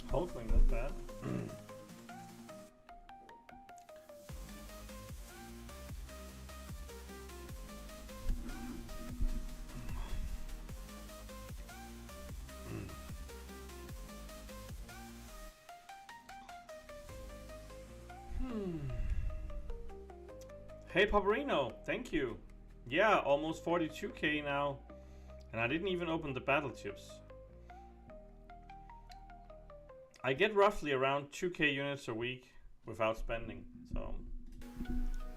Hopefully not bad. Hey Paparino, thank you. Yeah, almost 42k now. And I didn't even open the battle chips. I get roughly around 2k units a week without spending, so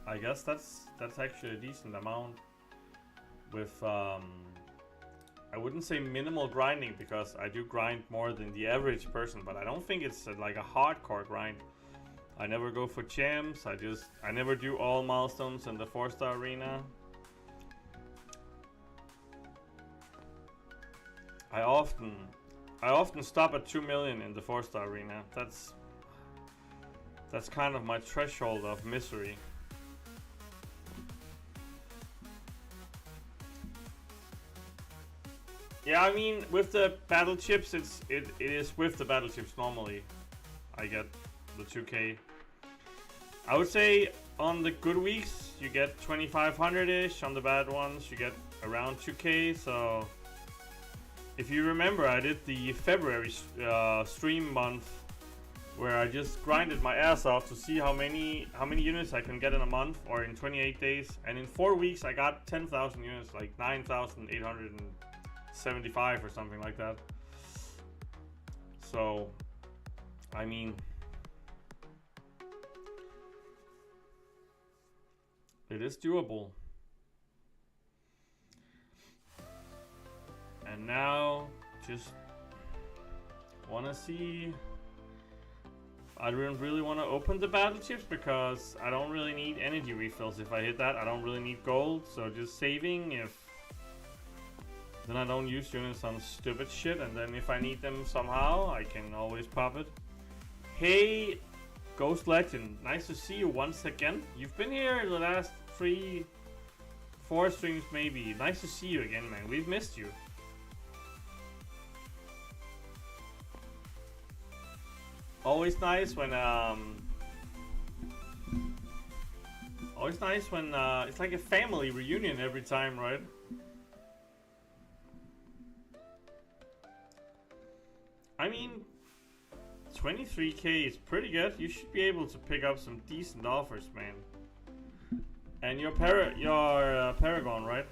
I guess that's actually a decent amount. With I wouldn't say minimal grinding, because I do grind more than the average person, but I don't think it's like a hardcore grind. I never go for champs. I never do all milestones in the 4-star arena. I often stop at 2 million in the 4-star arena. That's kind of my threshold of misery. Yeah, I mean, with the battle chips, it is with the battle chips normally. I get the 2k. I would say on the good weeks you get 2500-ish. On the bad ones you get around 2k. So if you remember, I did the February stream month where I just grinded my ass off to see how many units I can get in a month or in 28 days, and in 4 weeks I got 10,000 units, like 9,875 or something like that. So I mean, it is doable. And now, just want to see. I don't really want to open the battle chips because I don't really need energy refills. If I hit that, I don't really need gold. So just saving. If then I don't use units on stupid shit. And then if I need them somehow, I can always pop it. Hey, Ghost Legend, nice to see you once again. You've been here the last 3-4 streams maybe. Nice to see you again, man. We've missed you. Always nice when it's like a family reunion every time, right? I mean, 23k is pretty good. You should be able to pick up some decent offers, man. And your Paragon, right?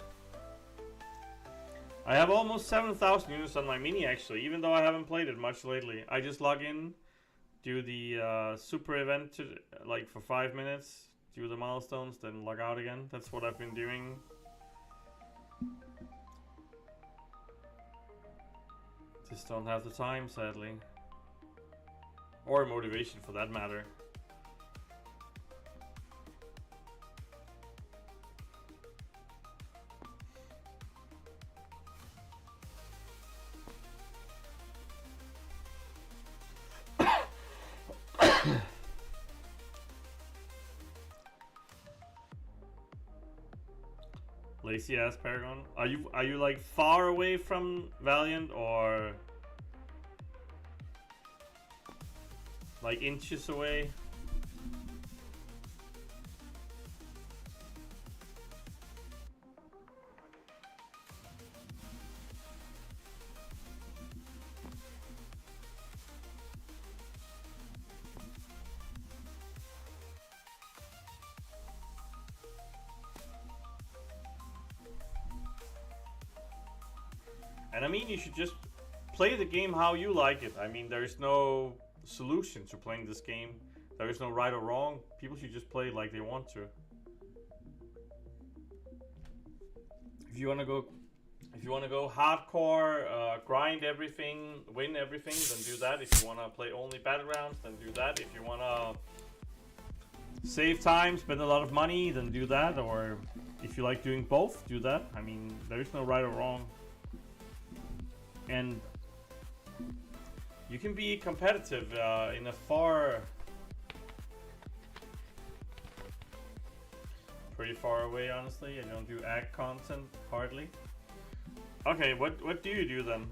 I have almost 7,000 units on my mini actually, even though I haven't played it much lately. I just log in, do the super event like for 5 minutes, do the milestones, then log out again. That's what I've been doing. Just don't have the time, sadly. Or motivation for that matter. Lazy ass Paragon. Are you like far away from Valiant or like inches away? And I mean, you should just play the game how you like it. I mean, there is no solution to playing this game. There is no right or wrong. People should just play it like they want to. If you wanna go hardcore, grind everything, win everything, then do that. If you wanna play only battlegrounds, then do that. If you wanna save time, spend a lot of money, then do that. Or if you like doing both, do that. I mean, there is no right or wrong. And you can be competitive in a far... pretty far away, honestly. I don't do ag content hardly. Okay, what do you do then?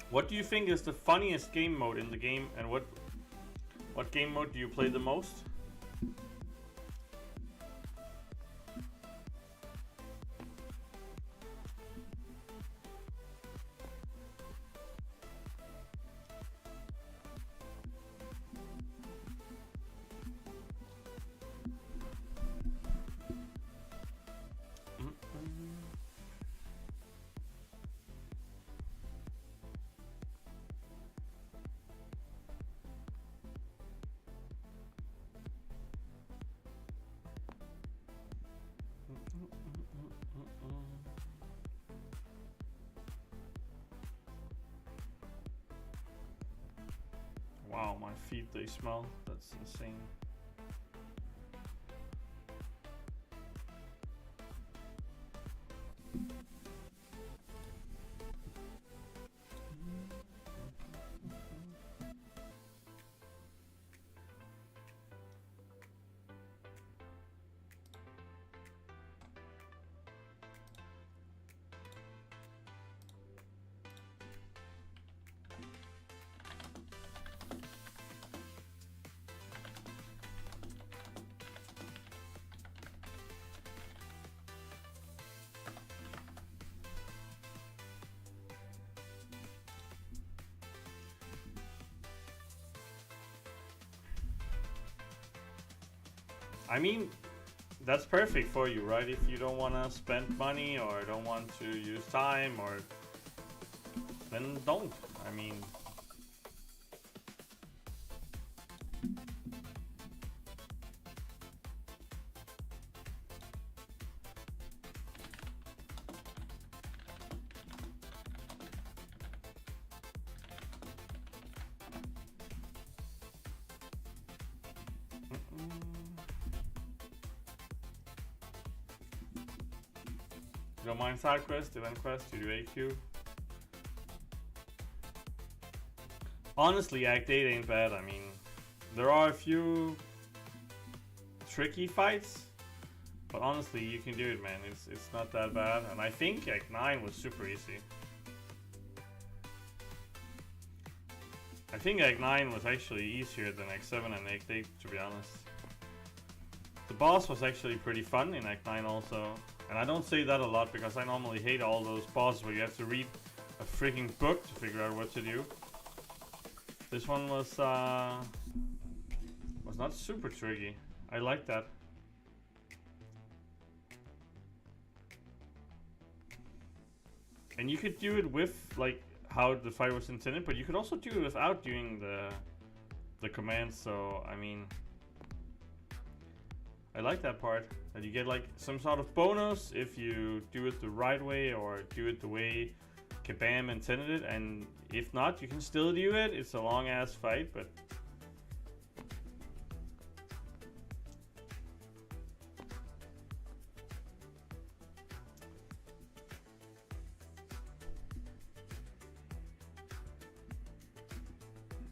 What do you think is the funniest game mode in the game, and what game mode do you play the most? Wow, my feet, they smell. That's insane. I mean, that's perfect for you, right? If you don't want to spend money or don't want to use time, or then don't. I mean, you don't mind side quest, event quest, you do AQ. Honestly, Act 8 ain't bad. I mean, there are a few tricky fights, but honestly, you can do it, man. It's not that bad. And I think Act 9 was super easy. I think Act 9 was actually easier than Act 7 and Act 8, to be honest. The boss was actually pretty fun in Act 9 also. And I don't say that a lot because I normally hate all those bosses where you have to read a freaking book to figure out what to do. This one was not super tricky. I like that. And you could do it with like how the fight was intended, but you could also do it without doing the commands. So I mean, I like that part, that you get like some sort of bonus if you do it the right way or do it the way Kabam intended it, and if not, you can still do it. It's a long ass fight, but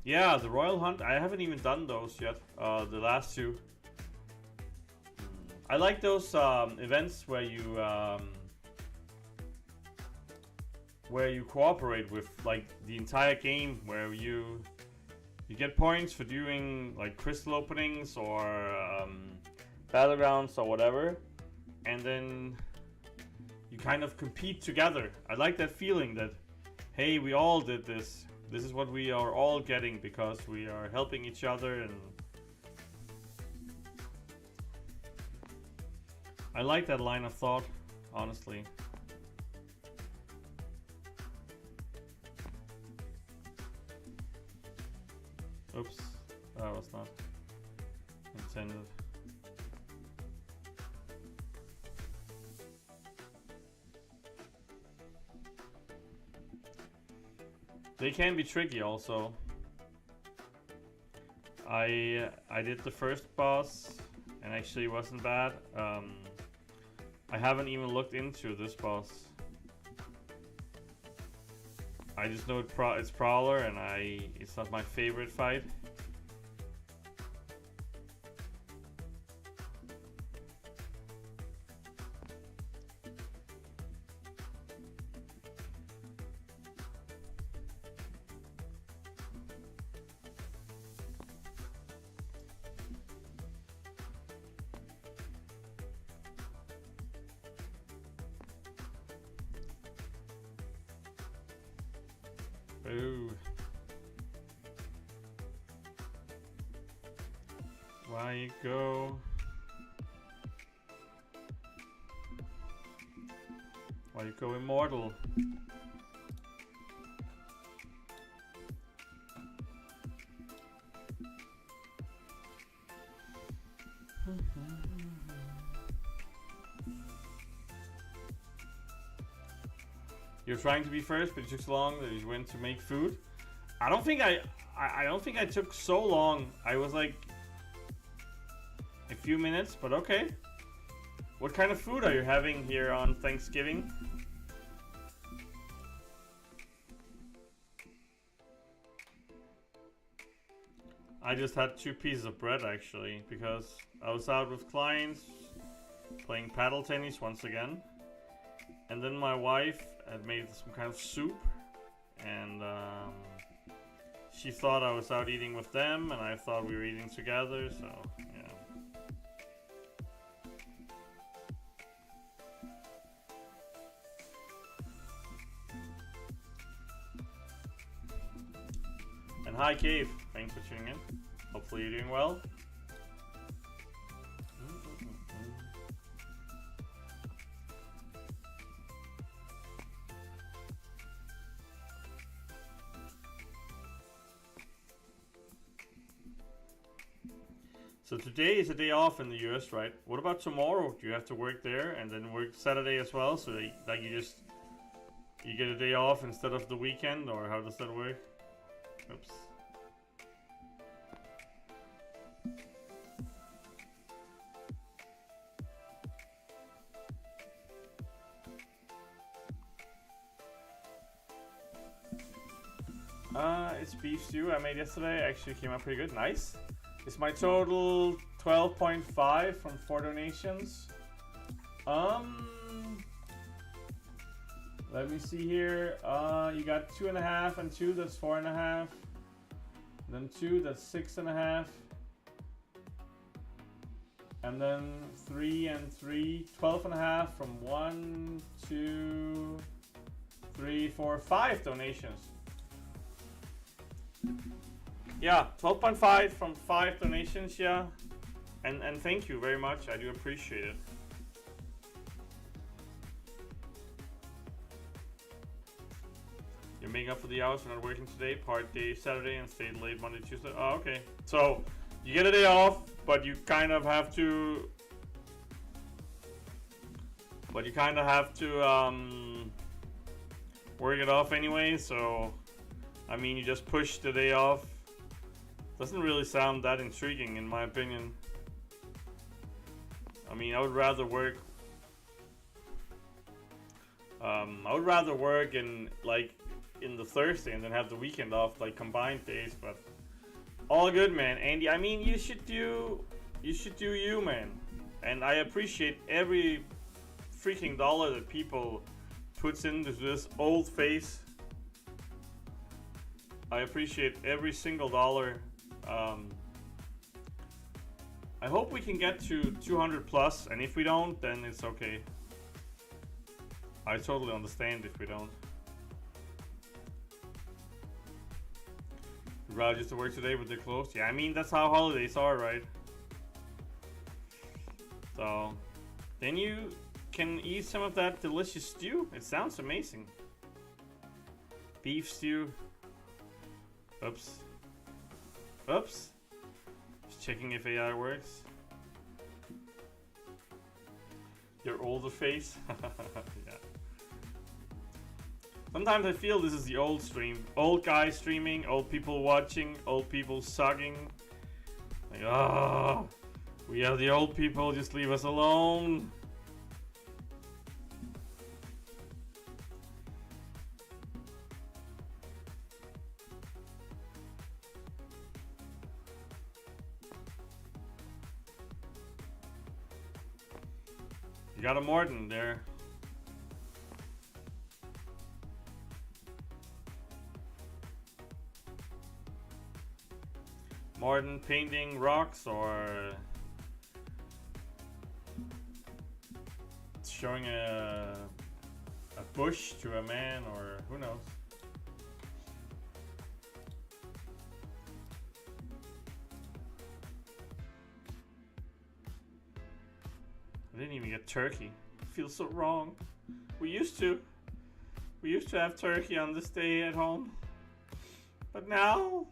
yeah, the Royal Hunt, I haven't even done those yet, the last two. I like those events where you cooperate with like the entire game, where you get points for doing like crystal openings or battlegrounds or whatever, and then you kind of compete together. I like that feeling that, hey, we all did this. This is what we are all getting because we are helping each other, and I like that line of thought, honestly. Oops, that was not intended. They can be tricky also. I did the first boss and actually wasn't bad. I haven't even looked into this boss. I just know it's Prowler, and it's not my favorite fight. Ooh. Why you go? Why you go immortal? You're trying to be first, but it took so long that you went to make food. I don't think I took so long. I was like a few minutes, but okay. What kind of food are you having here on Thanksgiving? I just had 2 pieces of bread actually, because I was out with clients playing paddle tennis once again. And then my wife had made some kind of soup, and she thought I was out eating with them, and I thought we were eating together, so yeah. And hi Cave, thanks for tuning in. Hopefully you're doing well. So today is a day off in the US, right? What about tomorrow? Do you have to work there and then work Saturday as well? So like you get a day off instead of the weekend, or how does that work? Oops. It's beef stew I made yesterday. Actually came out pretty good. Nice. It's my total 12.5 from 4 donations. Let me see here. You got 2.5 and 2, that's 4.5. Then 2, that's 6.5. And then 3 and 3, 12.5 from 1, 2, 3, 4, 5 donations. Yeah, 12.5 from 5 donations, yeah. And thank you very much, I do appreciate it. You're making up for the hours for not working today, part day Saturday and stayed late Monday, Tuesday. Oh, okay. So, you get a day off, but you kind of have to... work it off anyway, so... I mean, you just push the day off. Doesn't really sound that intriguing in my opinion. I mean, I would rather work in the Thursday and then have the weekend off, like combined days, but all good, man. Andy, I mean, you should do you, man. And I appreciate every freaking dollar that people puts into this old face. I appreciate every single dollar. I hope we can get to 200 plus, and if we don't, then it's okay. I totally understand if we don't. You'd rather just to work today, but they're closed. Yeah, I mean, that's how holidays are, right? So, then you can eat some of that delicious stew. It sounds amazing. Beef stew. Oops. Oops. Just checking if AI works. Your older face. Yeah. Sometimes I feel this is the old stream. Old guys streaming, old people watching, old people sucking. Like, oh, we are the old people, just leave us alone. got a Morton there. Morton painting rocks or showing a bush to a man, or who knows. I didn't even get turkey. It feels so wrong. We used to have turkey on this day at home. But now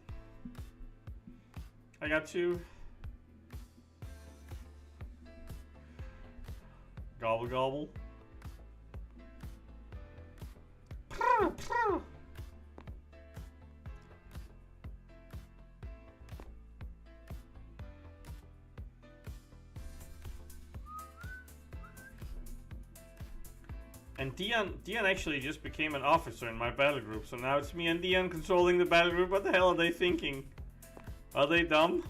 I got two. Gobble gobble. And Dion actually just became an officer in my battle group, so now it's me and Dion controlling the battle group. What the hell are they thinking? Are they dumb?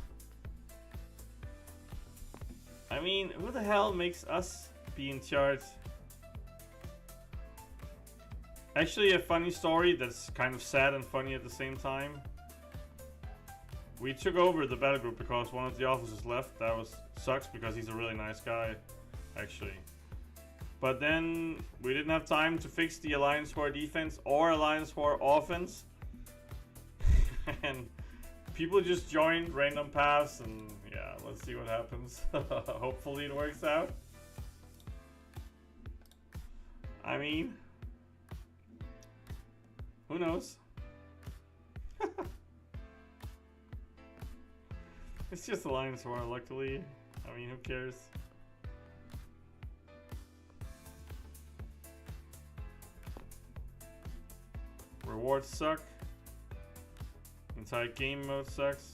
I mean, who the hell makes us be in charge? Actually, a funny story that's kind of sad and funny at the same time. We took over the battle group because one of the officers left. That sucks because he's a really nice guy, actually. But then we didn't have time to fix the Alliance War defense or Alliance War offense. And people just joined random paths, and yeah, let's see what happens. Hopefully it works out. I mean, who knows? It's just Alliance War, luckily. I mean, who cares? Rewards suck. Entire game mode sucks.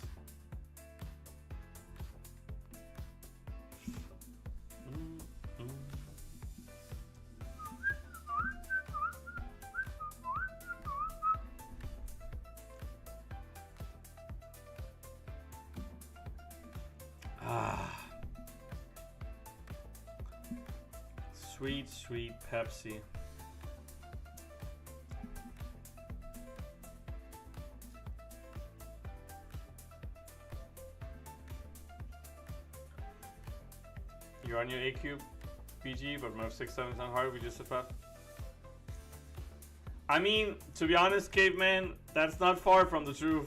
Sweet, sweet Pepsi. You're on your AQ BG, but Murph 6-7 is not hard. We just survived. I mean, to be honest, Caveman, that's not far from the truth.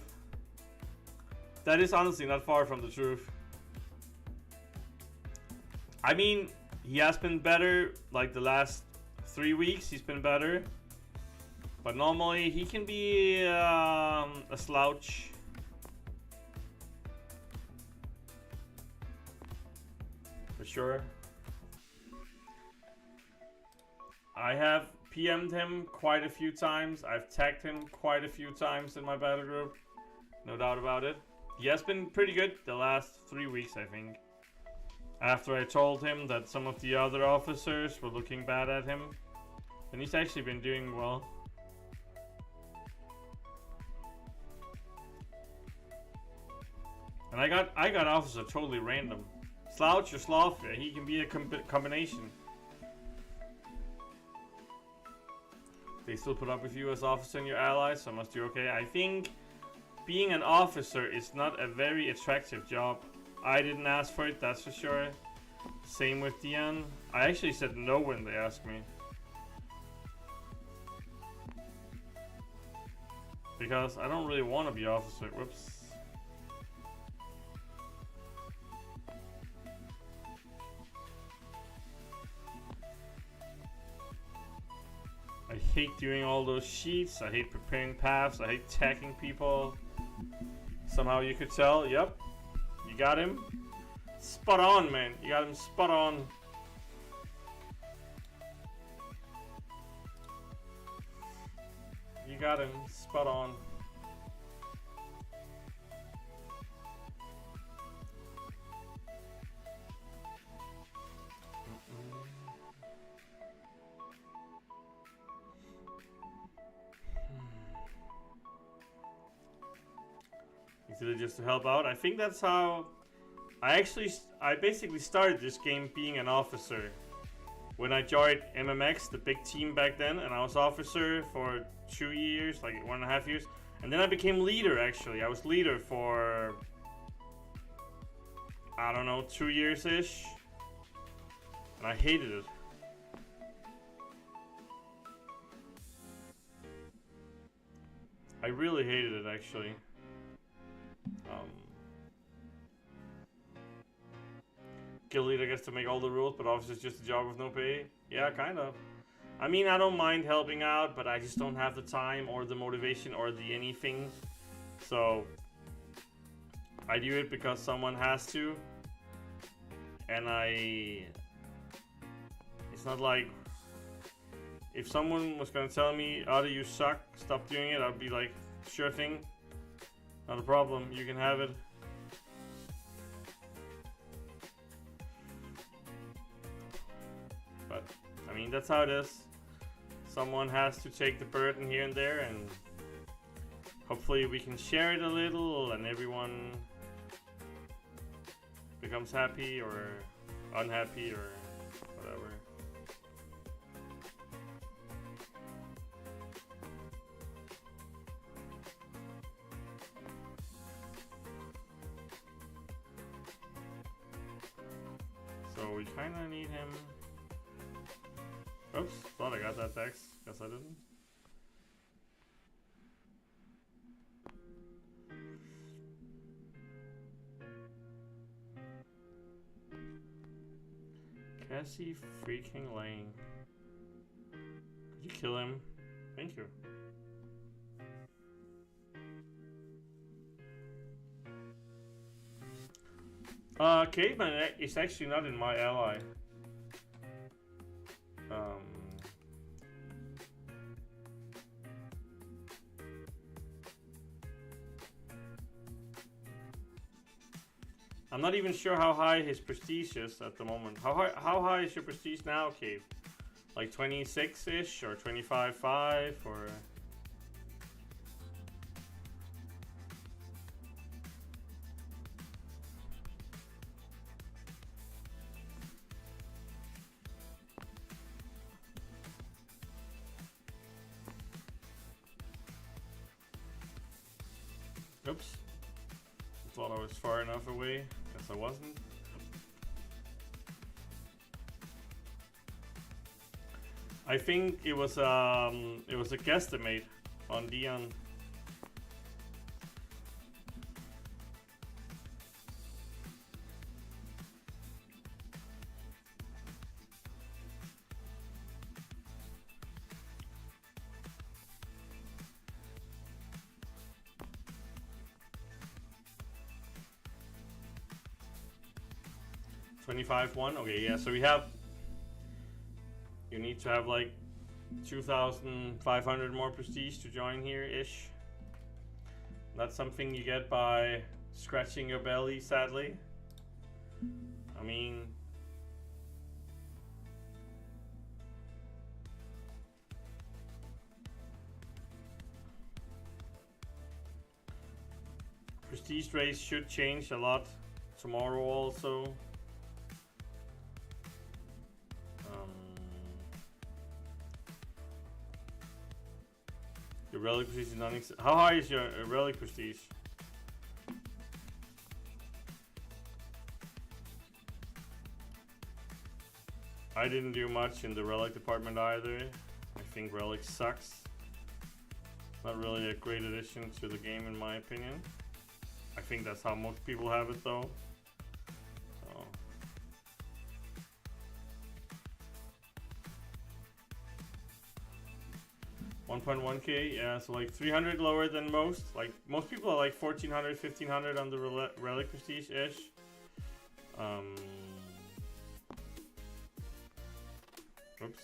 That is honestly not far from the truth. I mean, he has been better, like the last 3 weeks, he's been better. But normally, he can be a slouch. For sure. I have PM'd him quite a few times. I've tagged him quite a few times in my battle group. No doubt about it. He has been pretty good the last 3 weeks, I think. After I told him that some of the other officers were looking bad at him. And he's actually been doing well. And I got officer totally random. Slouch or sloth, he can be a combination. They still put up with you as officer and your allies, so must do okay. I think being an officer is not a very attractive job. I didn't ask for it, that's for sure. Same with Dion. I actually said no when they asked me. Because I don't really want to be officer. Whoops. I hate doing all those sheets. I hate preparing paths. I hate tagging people. Somehow you could tell. Yep. You got him. Spot on, man. You got him spot on. You got him spot on. Is it just to help out? I think that's how I basically started this game being an officer. when I joined MMX, the big team back then, and I was officer for 2 years, like 1.5 years, and then I became leader. Actually, I was leader for I don't know 2 years ish, and I hated it. I really hated it actually. Guild leader gets to make all the rules, but officer is just a job with no pay. Yeah, kind of. I mean, I don't mind helping out, but I just don't have the time or the motivation or the anything. So I do it because someone has to. And it's not like if someone was gonna tell me, Otte, you suck, stop doing it, I'd be like, sure thing. Not a problem, you can have it. But, I mean, that's how it is. Someone has to take the burden here and there, and hopefully we can share it a little and everyone becomes happy or unhappy or whatever. So we kind of need him. Oops, thought I got that text. Guess I didn't. Cassie freaking Lane. Could you kill him? Thank you. Caveman is actually not in my ally. I'm not even sure how high his prestige is at the moment. How high is your prestige now, Cave? Like 26-ish or 25.5 or... Oops. Thought I was far enough away. Guess I wasn't. I think it was a guesstimate on Dion. $25,100. Okay, yeah. So we have. You need to have like 2,500 more prestige to join here ish. That's something you get by scratching your belly, sadly. I mean, prestige race should change a lot tomorrow also. Your relic prestige is not. How high is your relic prestige? I didn't do much in the relic department either. I think relic sucks. Not really a great addition to the game in my opinion. I think that's how most people have it though. 1.1k, yeah, so like 300 lower than most. Like most people are like 1400, 1500 on the relic prestige-ish. Oops.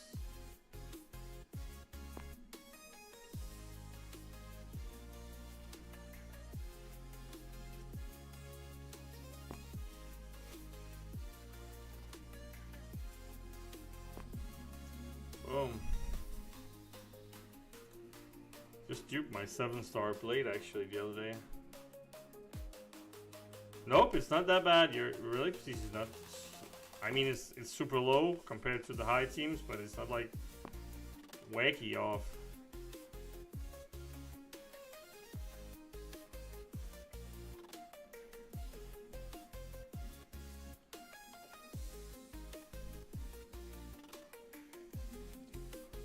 Boom. Just duped my 7-star blade actually the other day. Nope, it's not that bad. Your relic prestige is not. I mean, it's super low compared to the high teams, but it's not like wacky off.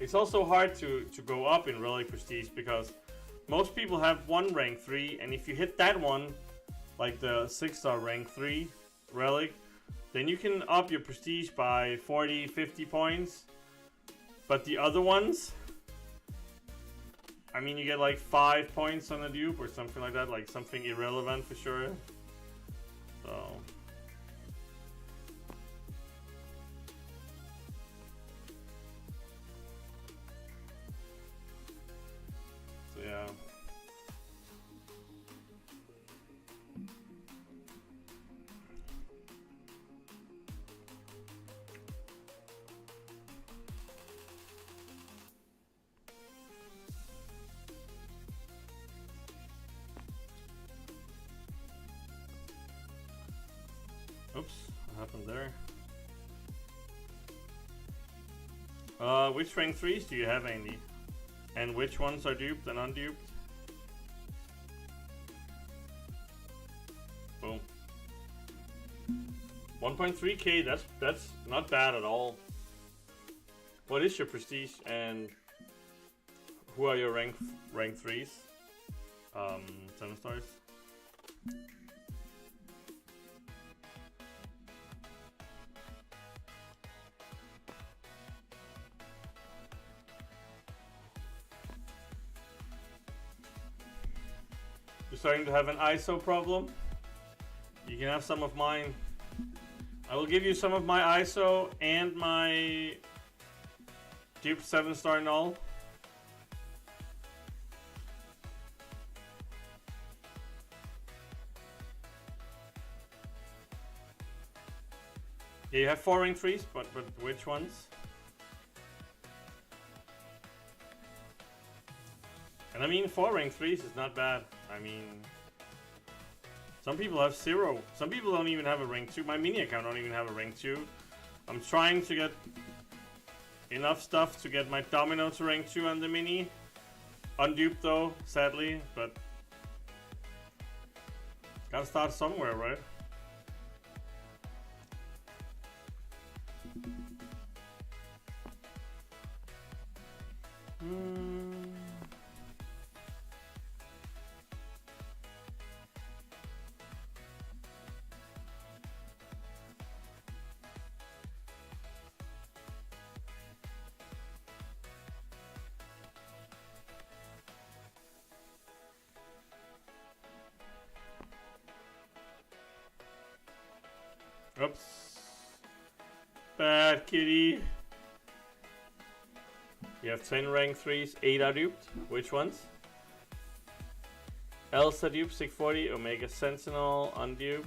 It's also hard to go up in Relic Prestige because most people have one rank 3, and if you hit that one, like the 6-star rank 3 Relic, then you can up your Prestige by 40, 50 points. But the other ones, I mean, you get like 5 points on a dupe or something like that, like something irrelevant for sure. So yeah. Oops, what happened there? Which rank 3s do you have, Andy? And which ones are duped and unduped? Boom. 1.3k, that's not bad at all. What is your prestige and who are your rank 3s? 7 stars. You're starting to have an ISO problem? You can have some of mine. I will give you some of my ISO and my dupe 7-star null. Yeah, you have 4 rank 3s, but which ones? And I mean, 4 rank 3s is not bad. I mean, some people have 0. Some people don't even have a rank 2. My mini account don't even have a rank 2. I'm trying to get enough stuff to get my domino to rank 2 on the mini. Unduped though, sadly, but gotta start somewhere, right? Oops. Bad kitty. You have 10 rank 3s, 8 are duped. Which ones? Elsa duped, 640, Omega Sentinel unduped.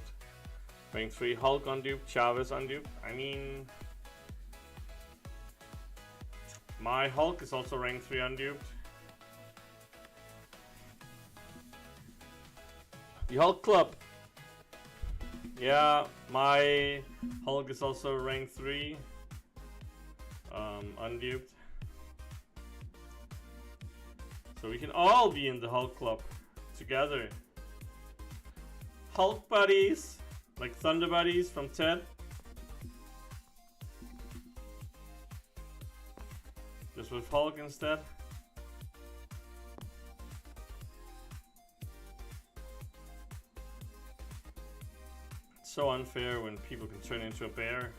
Rank 3 Hulk unduped, Chavez unduped. I mean, my Hulk is also rank 3 unduped. The Hulk Club. Yeah, my Hulk is also rank 3 unduped. So we can all be in the Hulk Club together. Hulk buddies, like Thunder buddies from Ted. Just with Hulk instead. It's so unfair when people can turn into a bear.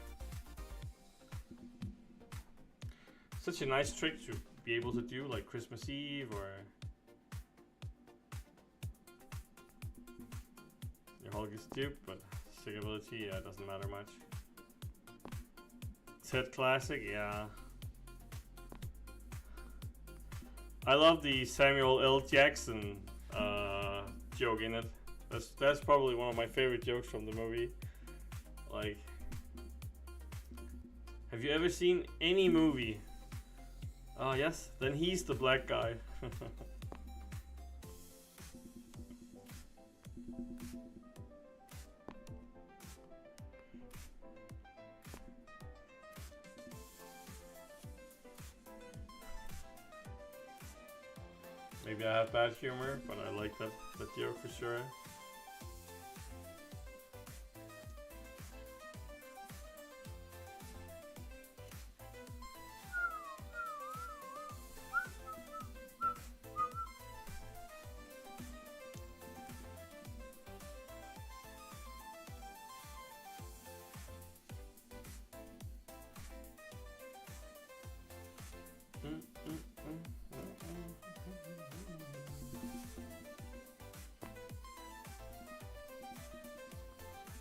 Such a nice trick to be able to do, like Christmas Eve, or your Hulk is duped, but stickability, yeah, it doesn't matter much. Ted Classic, yeah. I love the Samuel L. Jackson joke in it. That's probably one of my favorite jokes from the movie. Like, have you ever seen any movie? Oh yes, then he's the black guy. Maybe I have bad humor, but I like that joke for sure.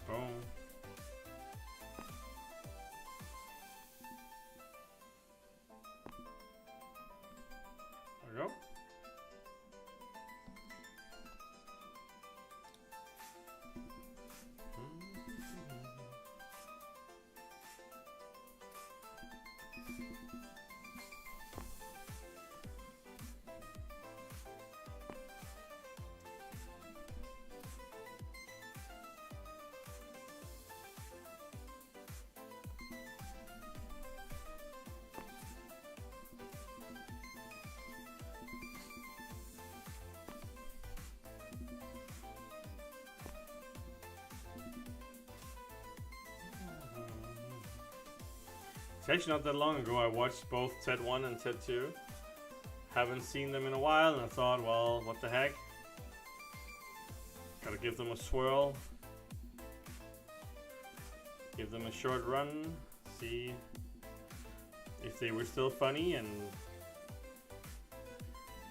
Boom. There we go. It's actually not that long ago I watched both TED 1 and TED 2. Haven't seen them in a while, and I thought, well, what the heck? Gotta give them a swirl. Give them a short run. See if they were still funny, and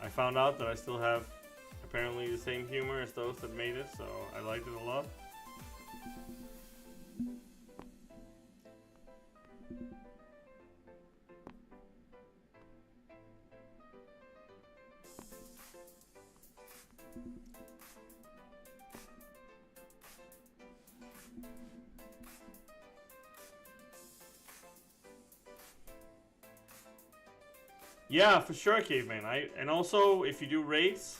I found out that I still have apparently the same humor as those that made it, so I liked it a lot. Yeah, for sure, Caveman. And also, if you do raids,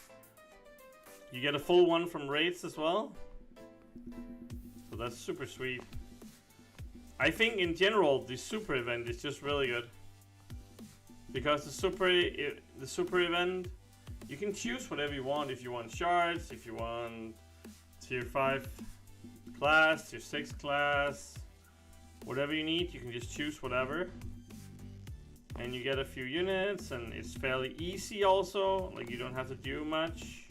you get a full one from raids as well. So that's super sweet. I think in general, the super event is just really good. Because the super event, you can choose whatever you want. If you want shards, if you want tier 5 class, tier 6 class, whatever you need, you can just choose whatever. And you get a few units, and it's fairly easy also, like you don't have to do much.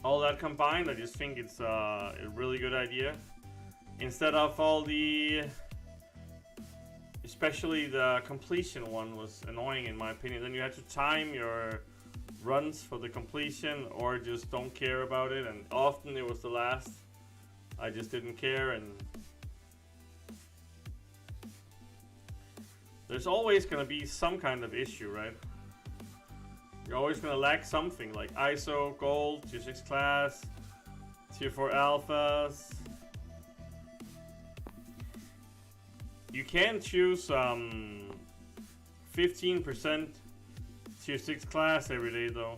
All that combined, I just think it's a really good idea. Instead of all the, especially the completion one was annoying in my opinion. Then you had to time your runs for the completion or just don't care about it, and often it was the last. I just didn't care, and there's always going to be some kind of issue, right? You're always going to lack something, like ISO, gold, tier 6 class, tier 4 alphas. You can choose 15% tier 6 class every day though.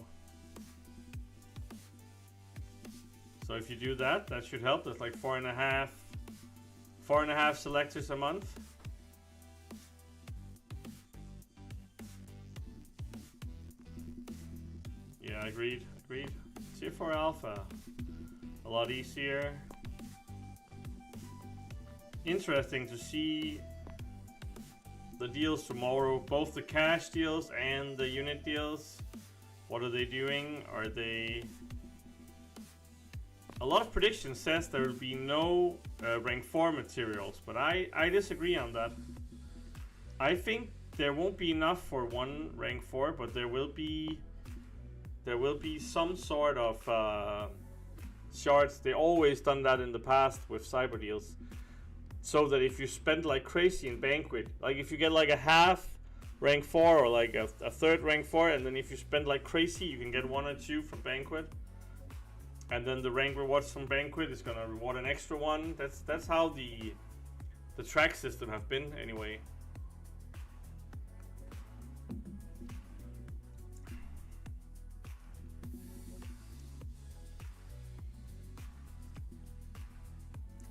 So if you do that, that should help. That's like 4.5 selectors a month. Yeah, agreed. Tier 4 alpha, a lot easier. Interesting to see the deals tomorrow, both the cash deals and the unit deals. What are they doing? Are they... A lot of predictions says there will be no rank 4 materials, but I disagree on that. I think there won't be enough for one rank 4, but there will be some sort of shards. They always done that in the past with cyber deals, so that if you spend like crazy in banquet, like if you get like a half rank 4 or like a third rank 4, and then if you spend like crazy, you can get 1 or 2 from banquet, and then the rank rewards from banquet is gonna reward an extra one. That's how the track system have been anyway.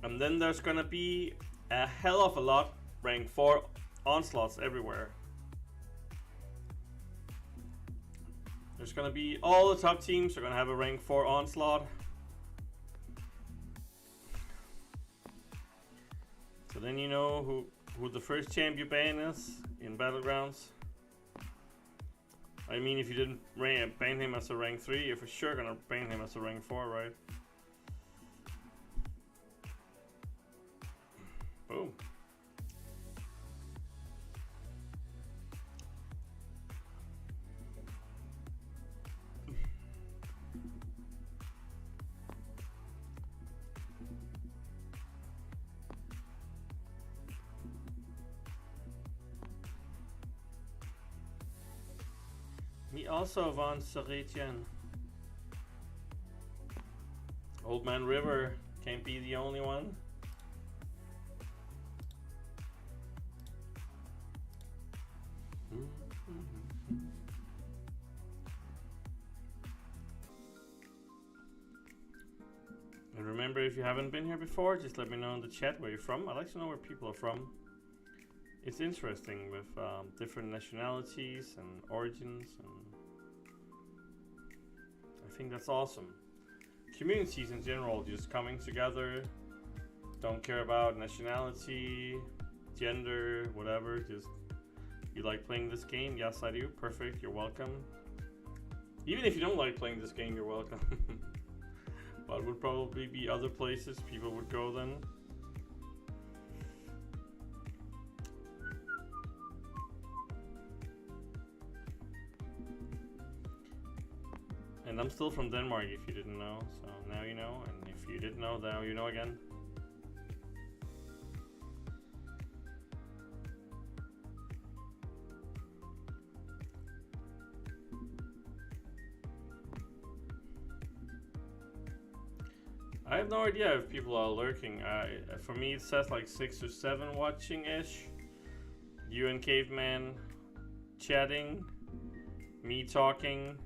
And then there's gonna be a hell of a lot rank 4 onslaughts everywhere. There's gonna be all the top teams are gonna have a rank 4 onslaught. So then you know who the first champ you ban is in Battlegrounds. I mean, if you didn't ban him as a rank 3, you're for sure gonna ban him as a rank 4, right? Boom. Me also Von Seretian. Old Man River can't be the only one. And remember, if you haven't been here before, just let me know in the chat where you're from. I'd like to know where people are from. It's interesting with different nationalities and origins, and I think that's awesome. Communities in general just coming together, don't care about nationality, gender, whatever, just you like playing this game? Yes, I do. Perfect, you're welcome. Even if you don't like playing this game, you're welcome. But would probably be other places people would go then. And I'm still from Denmark, if you didn't know, so now you know, and if you didn't know, now you know again. I have no idea if people are lurking. For me it says like 6 or 7 watching-ish. You and Caveman chatting, me talking,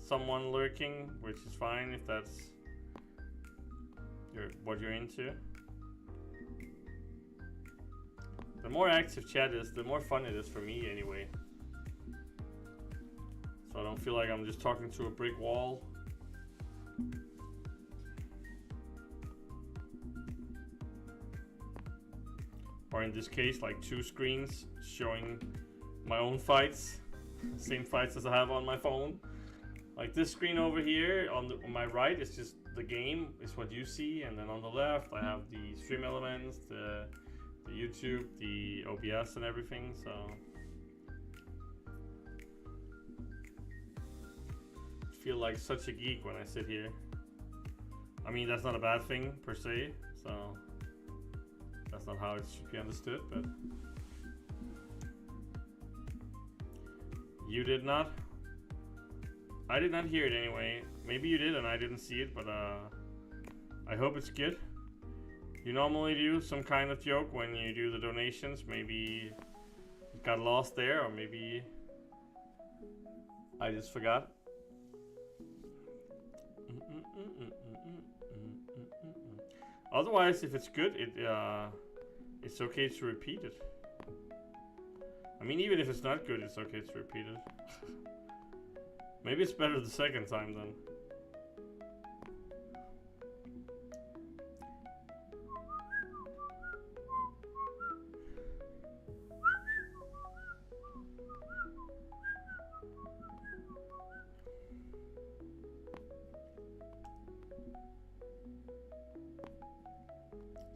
someone lurking, which is fine if that's what you're into. The more active chat is, the more fun it is for me anyway. So I don't feel like I'm just talking to a brick wall. Or in this case, like 2 screens showing my own fights. Same fights as I have on my phone. Like this screen over here on my right is just the game, is what you see. And then on the left, I have the stream elements, the YouTube, the OBS and everything, so. I feel like such a geek when I sit here. I mean, that's not a bad thing per se, so. That's not how it should be understood, but you did not? I did not hear it anyway. Maybe you did and I didn't see it, but I hope it's good. You normally do some kind of joke when you do the donations. Maybe it got lost there, or maybe I just forgot. Otherwise, if it's good, it's okay to repeat it. I mean, even if it's not good, it's okay to repeat it. Maybe it's better the second time then.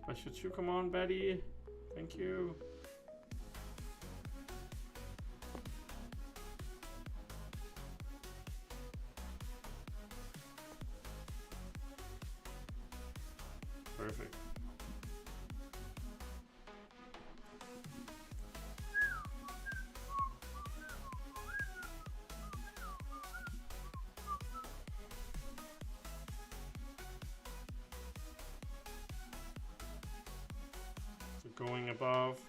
Special 2, come on, Betty. Thank you. Perfect. Going above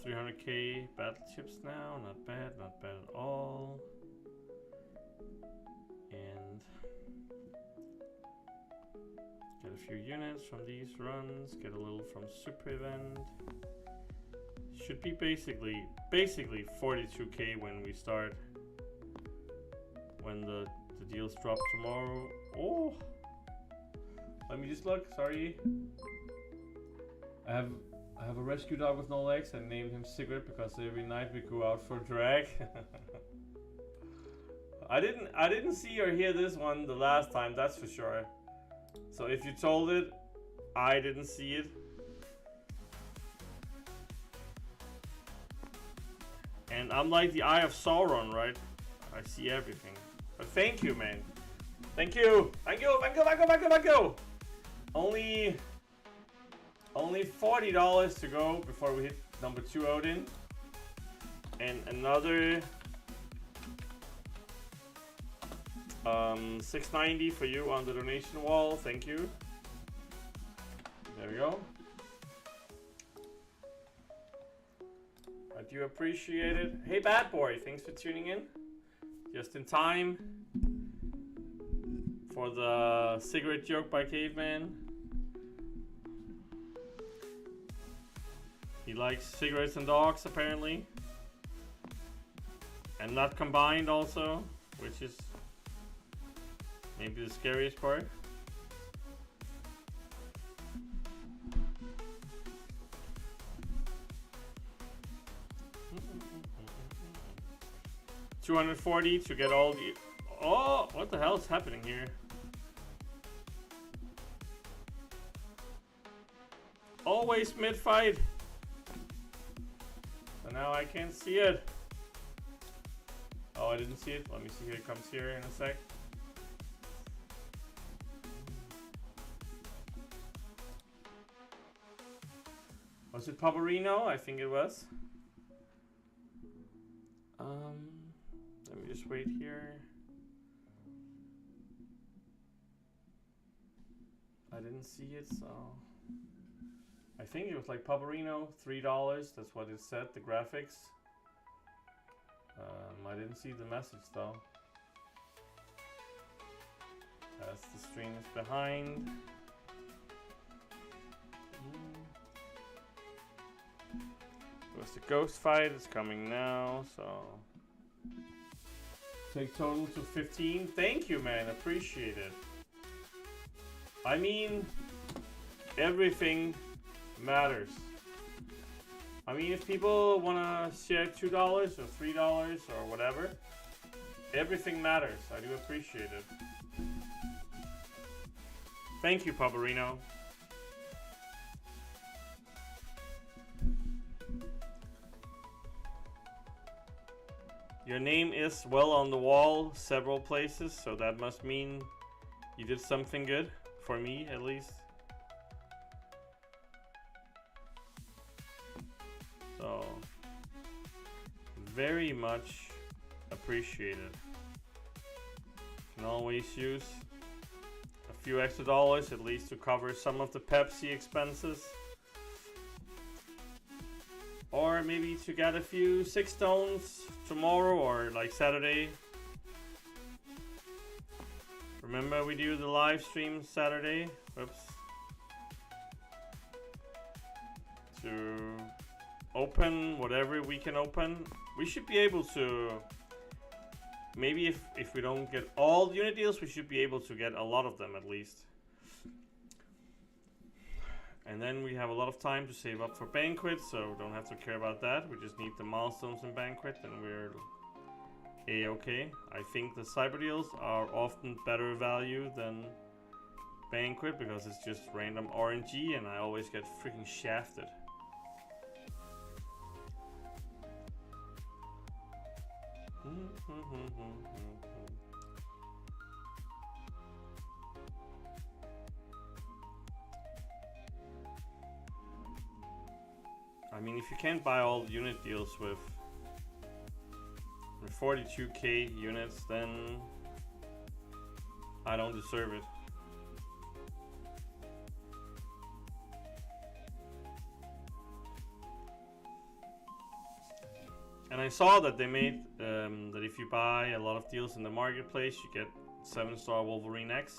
300k battle chips now. Not bad at all. And get a few units from these runs, get a little from super event. Should be basically 42k when we start. When the deals drop tomorrow. Oh, let me just look. Sorry. I have a rescue dog with no legs. I named him Cigarette because every night we go out for a drag. I didn't see or hear this one the last time, that's for sure. So if you told it, I didn't see it. And I'm like the Eye of Sauron, right? I see everything. But thank you, man. Thank you. Thank you. Thank you. Thank you. Thank you. Thank you. Only $40 to go before we hit number 2 Odin. And another $6.90 for you on the donation wall. Thank you. There we go. I do appreciate it. Hey, Bad Boy, thanks for tuning in. Just in time for the cigarette joke by Caveman. He likes cigarettes and dogs, apparently. And not combined also, which is maybe the scariest part. $240 to get all the... Oh, what the hell is happening here? Always mid-fight. So now I can't see it. Oh, I didn't see it. Let me see if it comes here in a sec. Was it Pavarino? I think it was. Let me just wait here. I didn't see it, so I think it was like Pavarino, $3. That's what it said, the graphics. I didn't see the message though. As the stream is behind. It was the ghost fight, it's coming now, so take total to 15. Thank you, man, appreciate it. I mean, everything matters. I mean, if people want to share $2 or $3 or whatever, everything matters. I do appreciate it. Thank you, Pavarino. Your name is well on the wall several places, so that must mean you did something good, for me at least. So, very much appreciated. Can always use a few extra dollars at least to cover some of the Pepsi expenses. Or maybe to get a few 6 stones tomorrow or like Saturday. Remember we do the live stream Saturday? Whoops. To open whatever we can open. We should be able to, maybe if we don't get all the unit deals, we should be able to get a lot of them at least. And then we have a lot of time to save up for Banquet, so don't have to care about that. We just need the milestones in Banquet and we're A-okay. I think the cyber deals are often better value than Banquet because it's just random RNG and I always get freaking shafted. I mean, if you can't buy all the unit deals with 42k units, then I don't deserve it. And I saw that they made that if you buy a lot of deals in the marketplace, you get 7-star Wolverine X.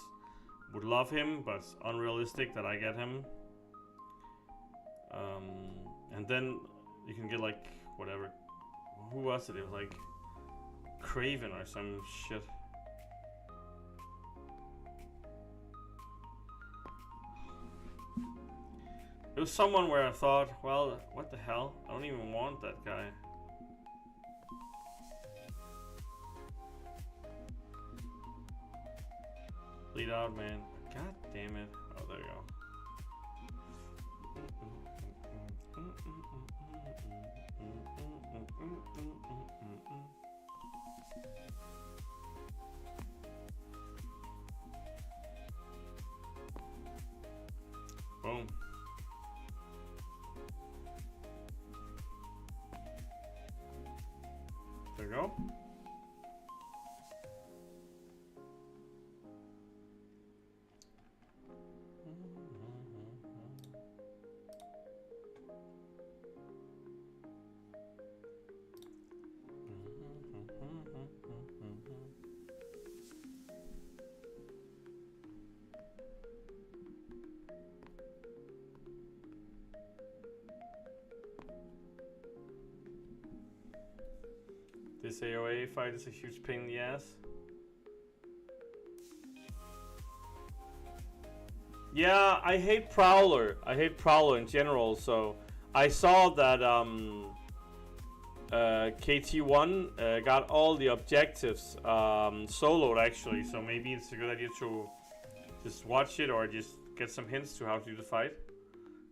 Would love him, but it's unrealistic that I get him. And then You can get like whatever. Who was it? It was like Craven or some shit. It was someone where I thought, well, what the hell? I don't even want that guy. Bleed out, man. God damn it. Oh, there you go. Boom. There you go. This AOA fight is a huge pain in the ass. Yeah, I hate Prowler. I hate Prowler in general, so I saw that KT1 got all the objectives soloed actually, so maybe it's a good idea to just watch it or just get some hints to how to do the fight.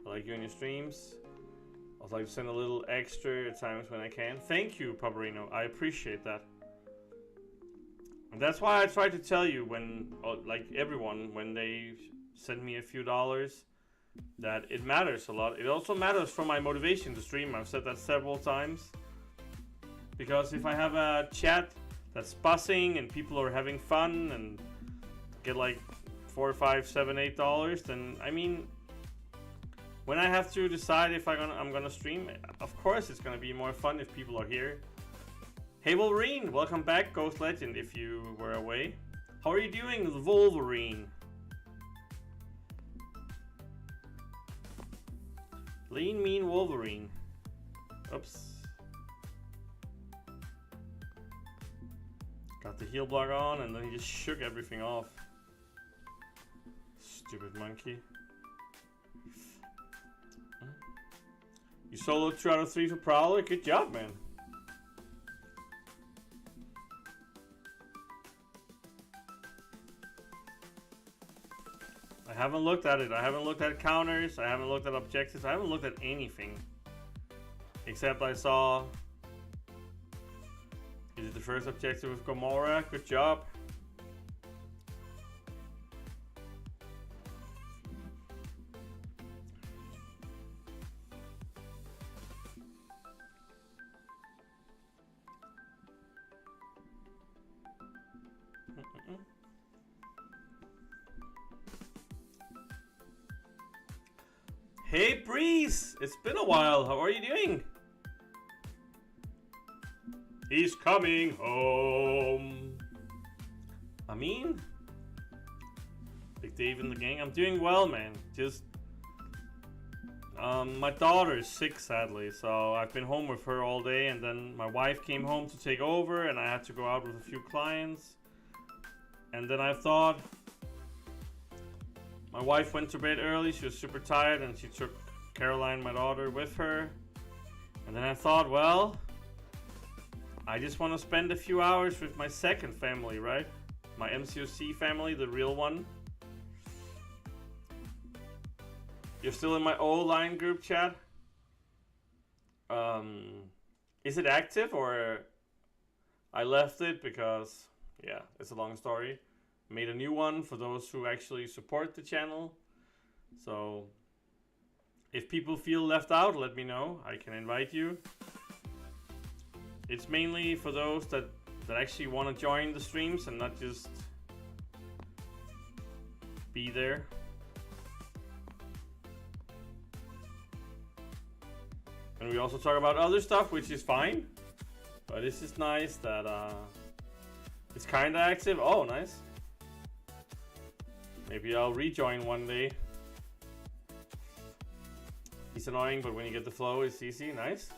I like you in your streams. I'd like to send a little extra at times when I can. Thank you, Paparino. I appreciate that. And that's why I try to tell you when, like everyone, when they send me a few dollars, that it matters a lot. It also matters for my motivation to stream. I've said that several times. Because if I have a chat that's buzzing and people are having fun and get like $4, $5, $7, $8, then I mean, when I have to decide if I'm gonna stream, of course it's gonna be more fun if people are here. Hey Wolverine, welcome back, Ghost Legend, if you were away. How are you doing, Wolverine? Lean Mean Wolverine. Oops. Got the heal block on and then he just shook everything off. Stupid monkey. You soloed 2 out of 3 for Prowler. Good job, man. I haven't looked at it. I haven't looked at counters. I haven't looked at objectives. I haven't looked at anything. Except I saw... Is it the first objective with Gomorrah? Good job. Hey Breeze! It's been a while. How are you doing? He's coming home. I mean, Big Dave and the gang. I'm doing well, man. Just my daughter is sick, sadly, so I've been home with her all day, and then my wife came home to take over, and I had to go out with a few clients. And then I thought, my wife went to bed early. She was super tired, and she took Caroline, my daughter, with her. And then I thought, well, I just want to spend a few hours with my second family, right? My MCOC family, the real one. You're still in my old line group chat? Is it active or I left it because, yeah, it's a long story. Made a new one for those who actually support the channel. So if people feel left out, let me know. I can invite you. It's mainly for those that actually want to join the streams and not just be there. And we also talk about other stuff, which is fine. But it's just nice that it's kind of active. Oh, nice. Maybe I'll rejoin one day. He's annoying, but when you get the flow, it's easy. Nice.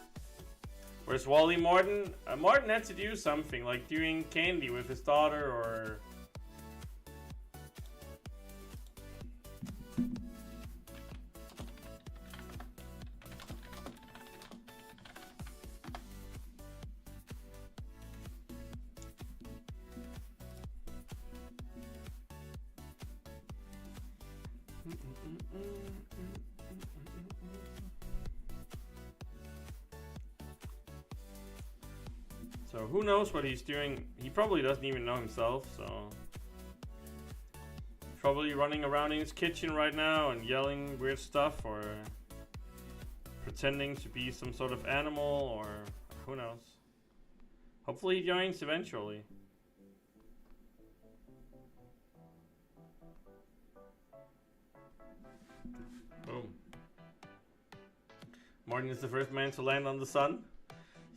Where's Wally Martin? Martin had to do something, like doing candy with his daughter, or... So who knows what he's doing? He probably doesn't even know himself, so... Probably running around in his kitchen right now and yelling weird stuff, or... pretending to be some sort of animal, or... who knows? Hopefully he joins eventually. Boom. Martin is the first man to land on the sun.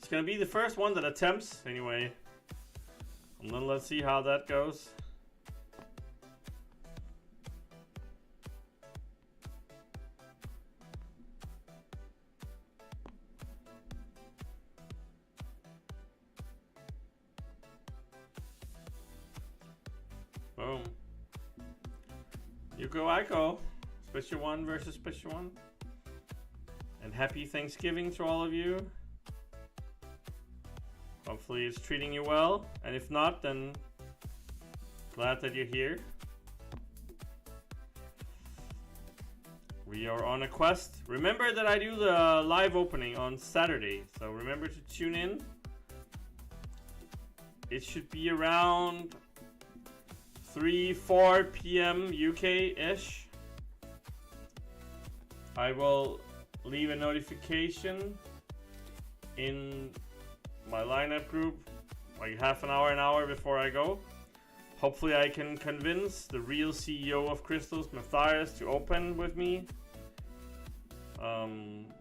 He's gonna be the first one that attempts, anyway. And then let's see how that goes. Boom. Mcoc. Special 1 versus Special 1. And happy Thanksgiving to all of you. Hopefully it's treating you well, and if not, then glad that you're here. We are on a quest. Remember that I do the live opening on Saturday, so remember to tune in. It should be around 3-4 p.m. UK-ish. I will leave a notification in my lineup group like half an hour before I go. Hopefully I can convince the real CEO of Crystals, Matthias, to open with me. And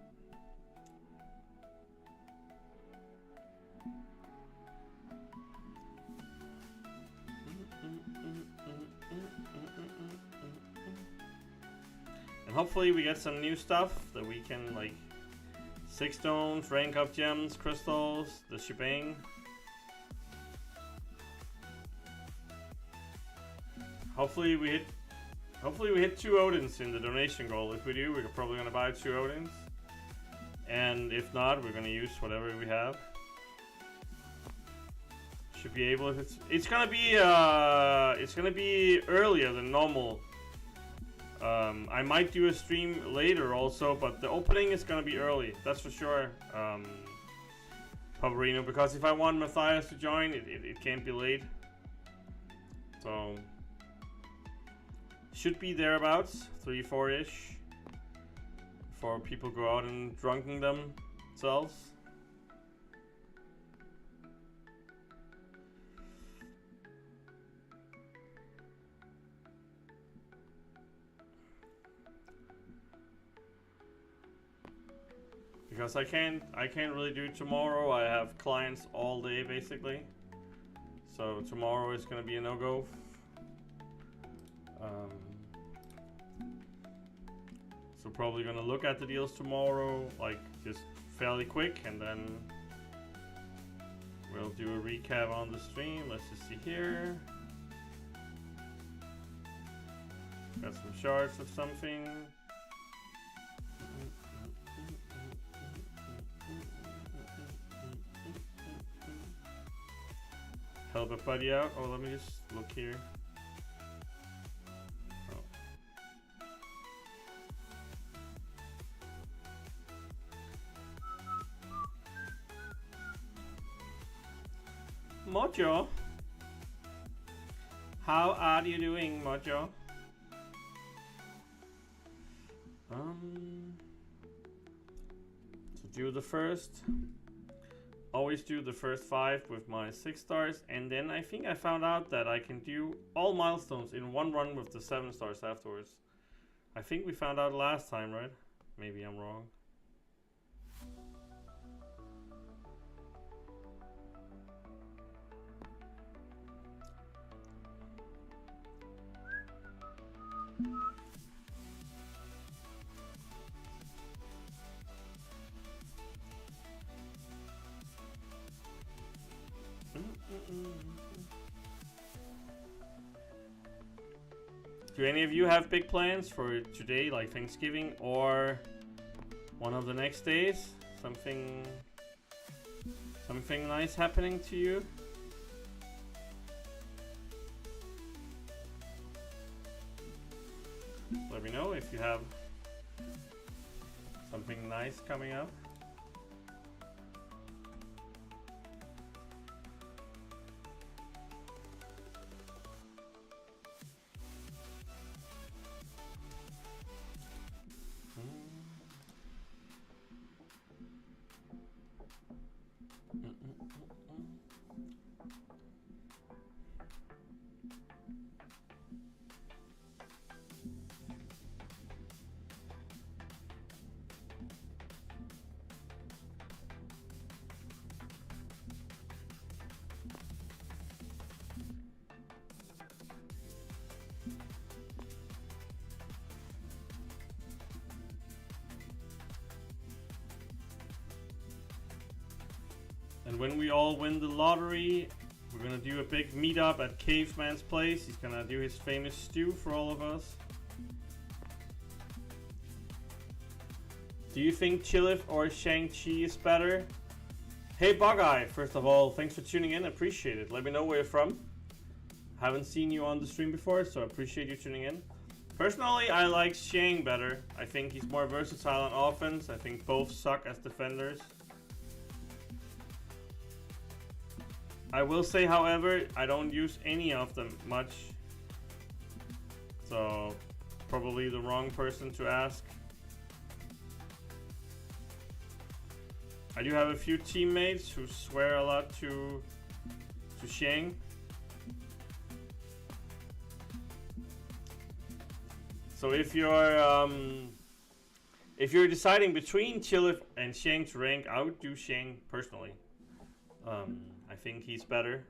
hopefully we get some new stuff that we can, like 6 stones, rank up gems, crystals, the shebang. Hopefully we hit 2 Odins in the donation goal. If we do, we're probably gonna buy 2 Odins. And if not, we're gonna use whatever we have. Should be able, if it's gonna be earlier than normal. I might do a stream later also, but the opening is gonna be early, that's for sure. Pavarino, because if I want Matthias to join, it can't be late. So should be thereabouts, 3-4-ish, before people go out and drunken themselves. Because I can't really do tomorrow. I have clients all day basically, so tomorrow is gonna be a no-go. So probably gonna look at the deals tomorrow, like just fairly quick, and then we'll do a recap on the stream. Let's just see here. Got some shards of something. Help a buddy out. Oh, let me just look here. Oh. Mojo, how are you doing, Mojo? To do the first. Always do the first 5 with my 6 stars, and then I think I found out that I can do all milestones in one run with the 7 stars afterwards. I think we found out last time, right? Maybe I'm wrong. Do any of you have big plans for today, like Thanksgiving or one of the next days? Something nice happening to you? Let me know if you have something nice coming up. And when we all win the lottery, we're gonna do a big meetup at Caveman's place. He's gonna do his famous stew for all of us. Do you think Chilif or Shang-Chi is better? Hey Bug-Eye, first of all, thanks for tuning in, appreciate it. Let me know where you're from. Haven't seen you on the stream before, so I appreciate you tuning in. Personally, I like Shang better. I think he's more versatile on offense. I think both suck as defenders. I will say, however, I don't use any of them much. So, probably the wrong person to ask. I do have a few teammates who swear a lot to Shang. So if you're deciding between Chilif and Shang to rank, I would do Shang personally. I think he's better.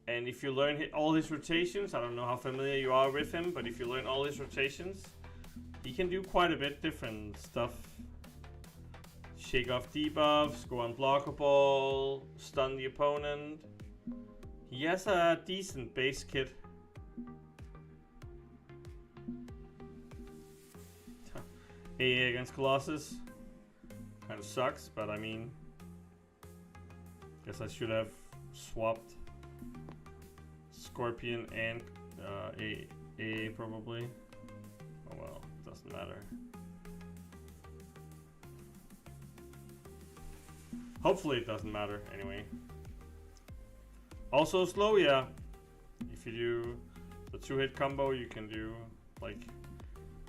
And if you learn all his rotations, I don't know how familiar you are with him, but if you learn all his rotations, he can do quite a bit different stuff. Shake off debuffs, go unblockable, stun the opponent. He has a decent base kit. AA against Colossus. Kind of sucks, but I mean, guess I should have swapped Scorpion and AA probably. Oh well, doesn't matter. Hopefully it doesn't matter anyway. Also slow, yeah. If you do the 2-hit combo, you can do like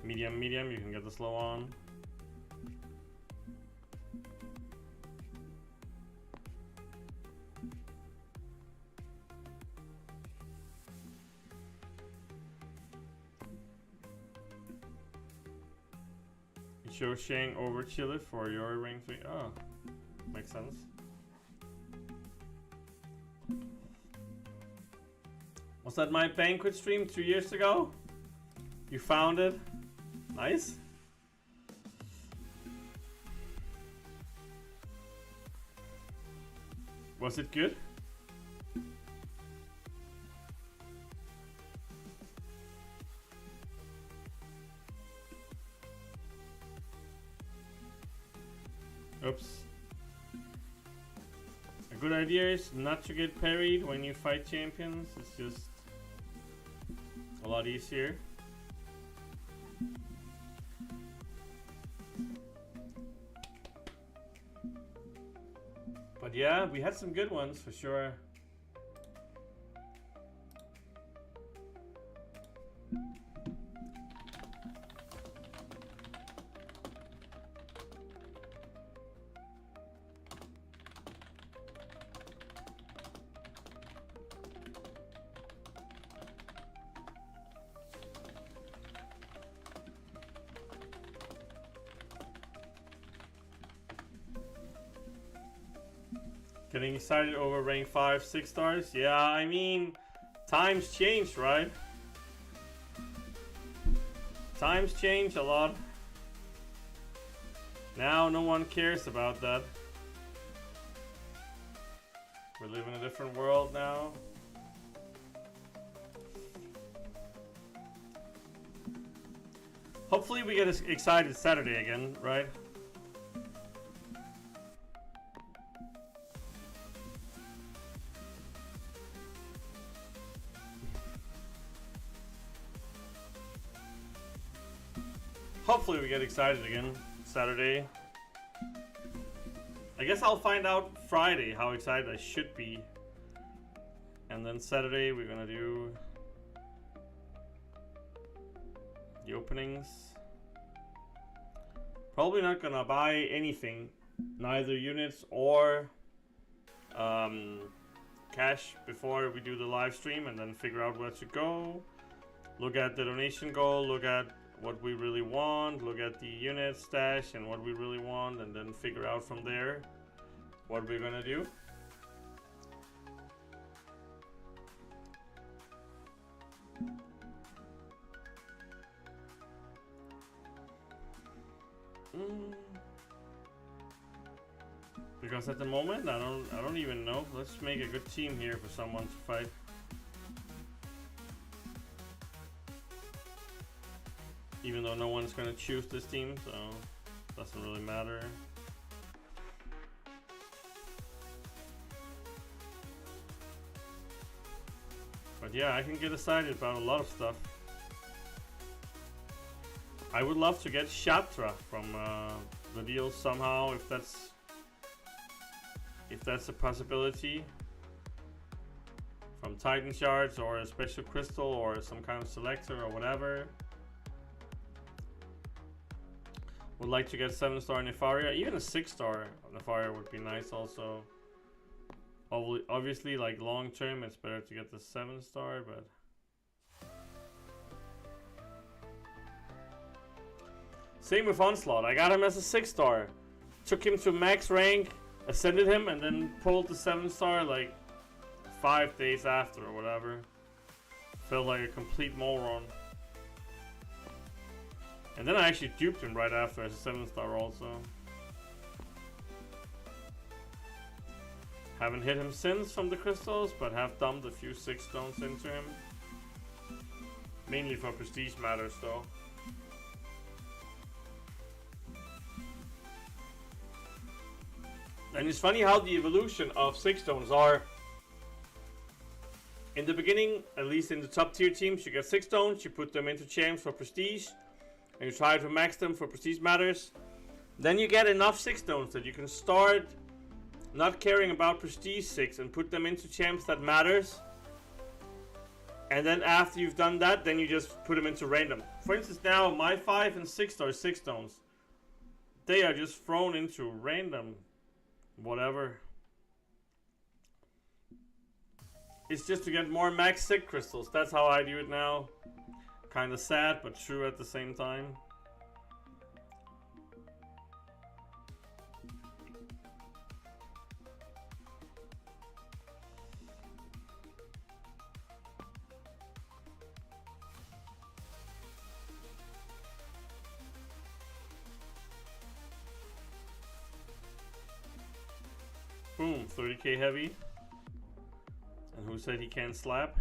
medium, you can get the slow on. You show Shang over Chilif for your rank 3. Oh, makes sense. Was that my banquet stream 2 years ago? You found it? Nice. Was it good? Oops. A good idea is not to get parried when you fight champions. It's just a lot easier. But yeah, we had some good ones for sure. Getting excited over rank 5, 6 stars? Yeah, I mean, times changed, right? Times change a lot. Now no one cares about that. We live in a different world now. Hopefully we get excited Saturday again, right? Hopefully we get excited again Saturday. I guess I'll find out Friday how excited I should be. And then Saturday we're gonna do the openings. Probably not gonna buy anything, neither units or cash before we do the live stream, and then figure out where to go. Look at the donation goal, look at what we really want, look at the unit stash and what we really want, and then figure out from there what we're gonna do. Because at the moment I don't even know. Let's make a good team here for someone to fight. Even though no one's gonna choose this team, so it doesn't really matter. But yeah, I can get excited about a lot of stuff. I would love to get Shatra from the deal somehow, if that's a possibility. From Titan Shards or a special crystal or some kind of selector or whatever. Would like to get 7-star Nefaria. Even a 6-star Nefaria would be nice also. Obviously, like long term, it's better to get the 7-star, but same with Onslaught. I got him as a 6-star. Took him to max rank, ascended him, and then pulled the 7-star like 5 days after or whatever. Felt like a complete moron. And then I actually duped him right after as a 7-star also. Haven't hit him since from the crystals, but have dumped a few 6 stones into him. Mainly for prestige matters though. And it's funny how the evolution of 6 stones are. In the beginning, at least in the top tier teams, you get 6 stones, you put them into champs for prestige. And you try to max them for prestige matters. Then you get enough 6 stones that you can start not caring about prestige 6 and put them into champs that matters. And then after you've done that, then you just put them into random. For instance, now my 5 and 6-star 6 stones, they are just thrown into random whatever. It's just to get more max 6 crystals. That's how I do it now. Kinda sad, but true at the same time. Boom, 30k heavy. And who said he can't slap?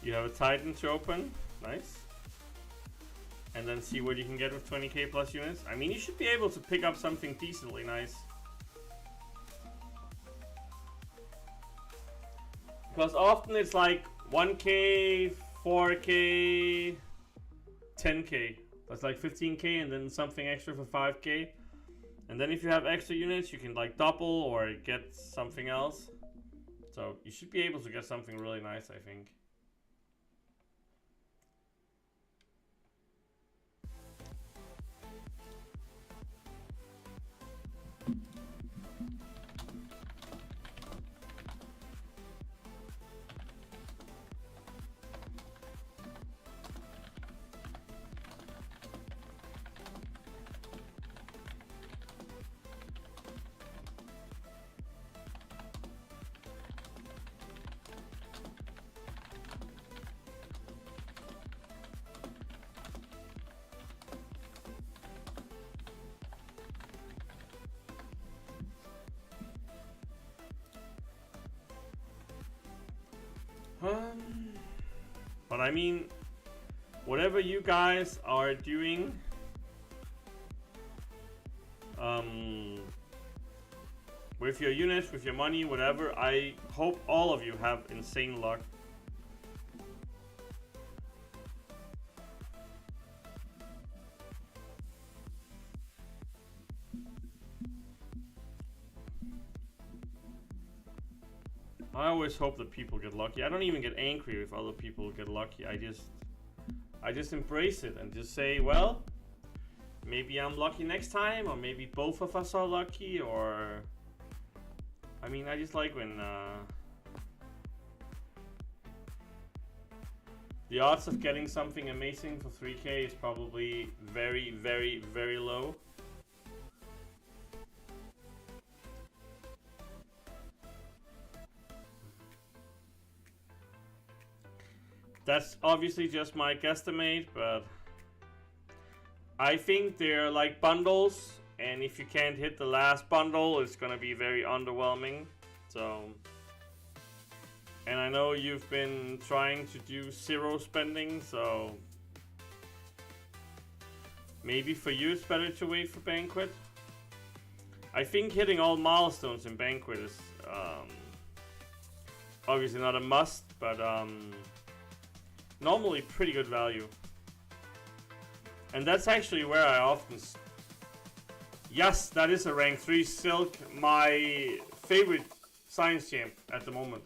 You have a Titan to open, nice. And then see what you can get with 20k plus units. I mean, you should be able to pick up something decently nice. Because often it's like 1k, 4k, 10k. That's like 15k and then something extra for 5k. And then if you have extra units, you can like double or get something else. So you should be able to get something really nice, I think. But I mean, whatever you guys are doing, with your units, with your money, whatever, I hope all of you have insane luck. I always hope that people get lucky. I don't even get angry if other people get lucky. I just embrace it and just say, well, maybe I'm lucky next time, or maybe both of us are lucky, or I mean, I just like when the odds of getting something amazing for 3K is probably very, very, very low. That's obviously just my guesstimate, but I think they're like bundles, and if you can't hit the last bundle, it's gonna be very underwhelming. So, and I know you've been trying to do zero spending, so maybe for you it's better to wait for Banquet. I think hitting all milestones in Banquet is obviously not a must, but normally pretty good value. And that's actually where I often... Yes, that is a rank 3 Silk, my favorite science champ at the moment.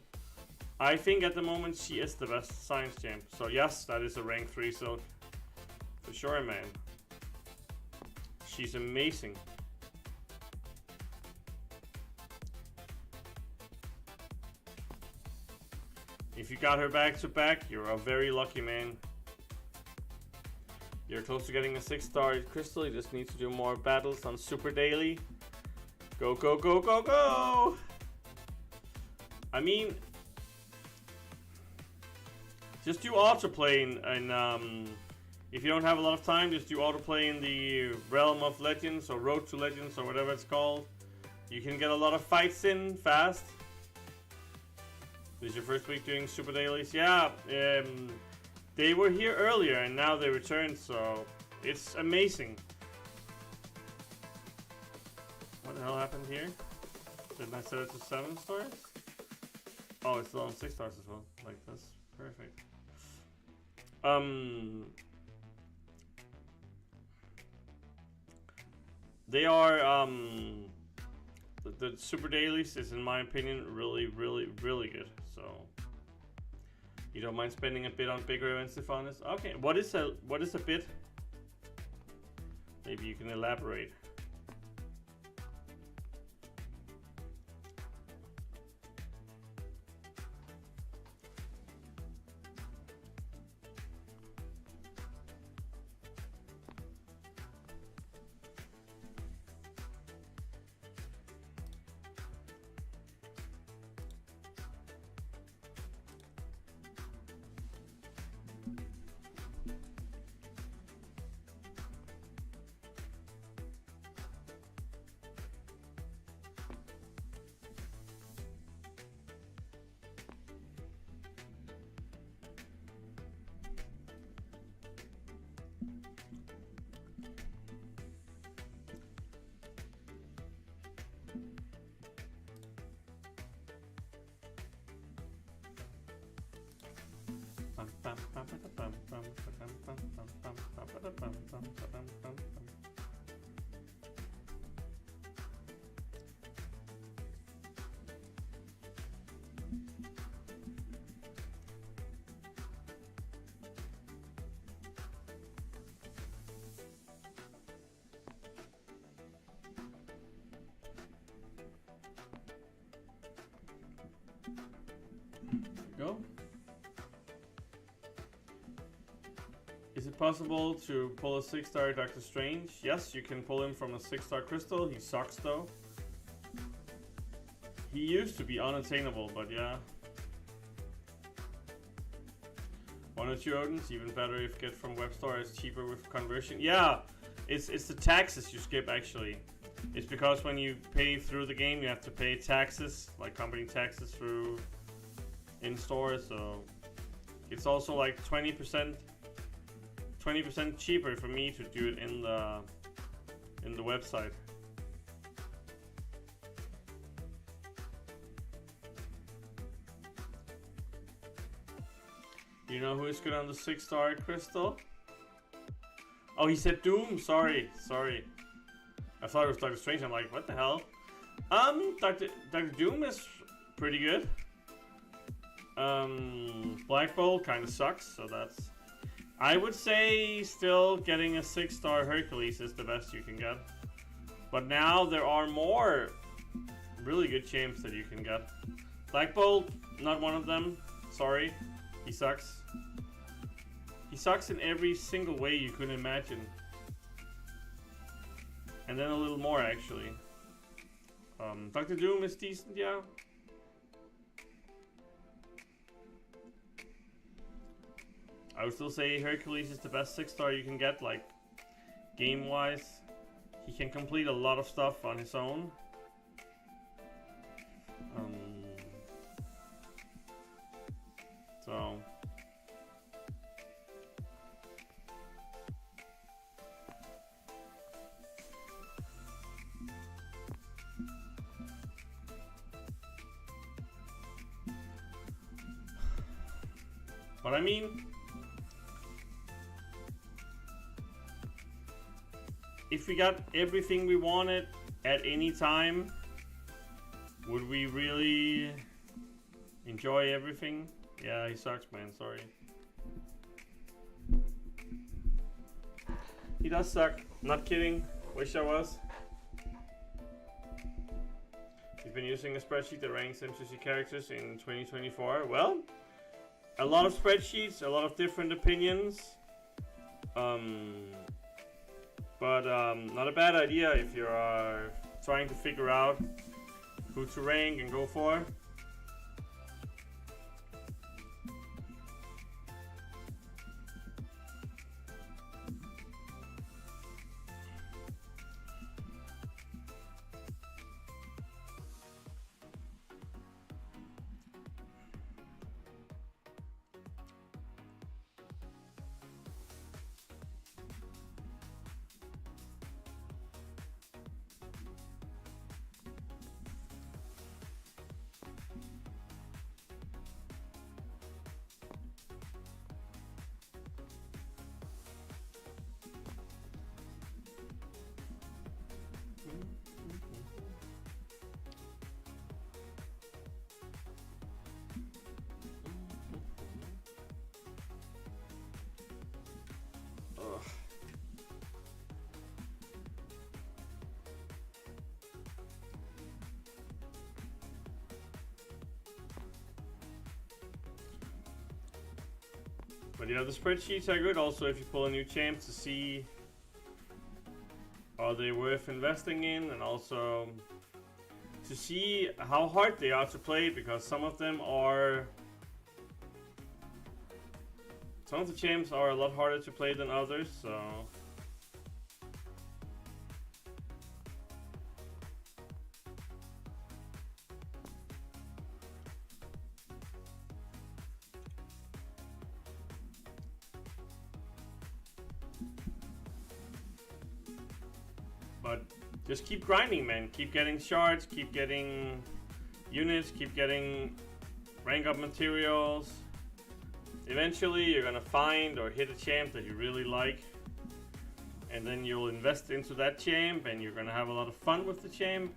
I think at the moment she is the best science champ. So yes, that is a rank 3 Silk. For sure, man. She's amazing. If you got her back to back, you're a very lucky man. You're close to getting a 6-star crystal. You just need to do more battles on Super Daily. Go, go, go, go, go! I mean, just do autoplay and if you don't have a lot of time, just do autoplay in the Realm of Legends or Road to Legends or whatever it's called. You can get a lot of fights in fast. This is your first week doing Super Dailies? Yeah, they were here earlier and now they returned, so it's amazing. What the hell happened here? Didn't I set it to 7 stars? Oh, it's still on 6 stars as well. Like, that's perfect. They are, the Super Dailies is, in my opinion, really, really, really good. So you don't mind spending a bit on bigger events if honest. Okay, what is a bit? Maybe you can elaborate. Go. Is it possible to pull a 6-star Doctor Strange? Yes, you can pull him from a 6-star crystal. He sucks though. He used to be unattainable, but yeah. 1 or 2 Odins, even better if get from web store. It's cheaper with conversion. Yeah, it's the taxes you skip actually. It's because when you pay through the game, you have to pay taxes, like company taxes through in store, so it's also like 20% cheaper for me to do it in the website. You know who is good on the 6-star, Crystal? Oh, he said Doom. Sorry. I thought it was Doctor Strange. I'm like, what the hell? Doctor Doom is pretty good. Black Bolt kind of sucks, so that's... I would say still getting a 6-star Hercules is the best you can get. But now there are more really good champs that you can get. Black Bolt, not one of them. Sorry. He sucks. He sucks in every single way you could imagine. And then a little more, actually. Dr. Doom is decent, yeah. I would still say Hercules is the best 6-star you can get, like, game-wise. He can complete a lot of stuff on his own. So... But I mean, if we got everything we wanted at any time, would we really enjoy everything? Yeah, he sucks, man, sorry. He does suck, not kidding, wish I was. He's been using a spreadsheet that ranks MCC characters in 2024. Well, a lot of spreadsheets, a lot of different opinions. But not a bad idea if you are trying to figure out who to rank and go for. But yeah, the spreadsheets are good also if you pull a new champ to see are they worth investing in, and also to see how hard they are to play, because some of the champs are a lot harder to play than others, so... But just keep grinding, man. Keep getting shards, keep getting units, keep getting rank up materials. Eventually you're gonna find or hit a champ that you really like, and then you'll invest into that champ and you're gonna have a lot of fun with the champ.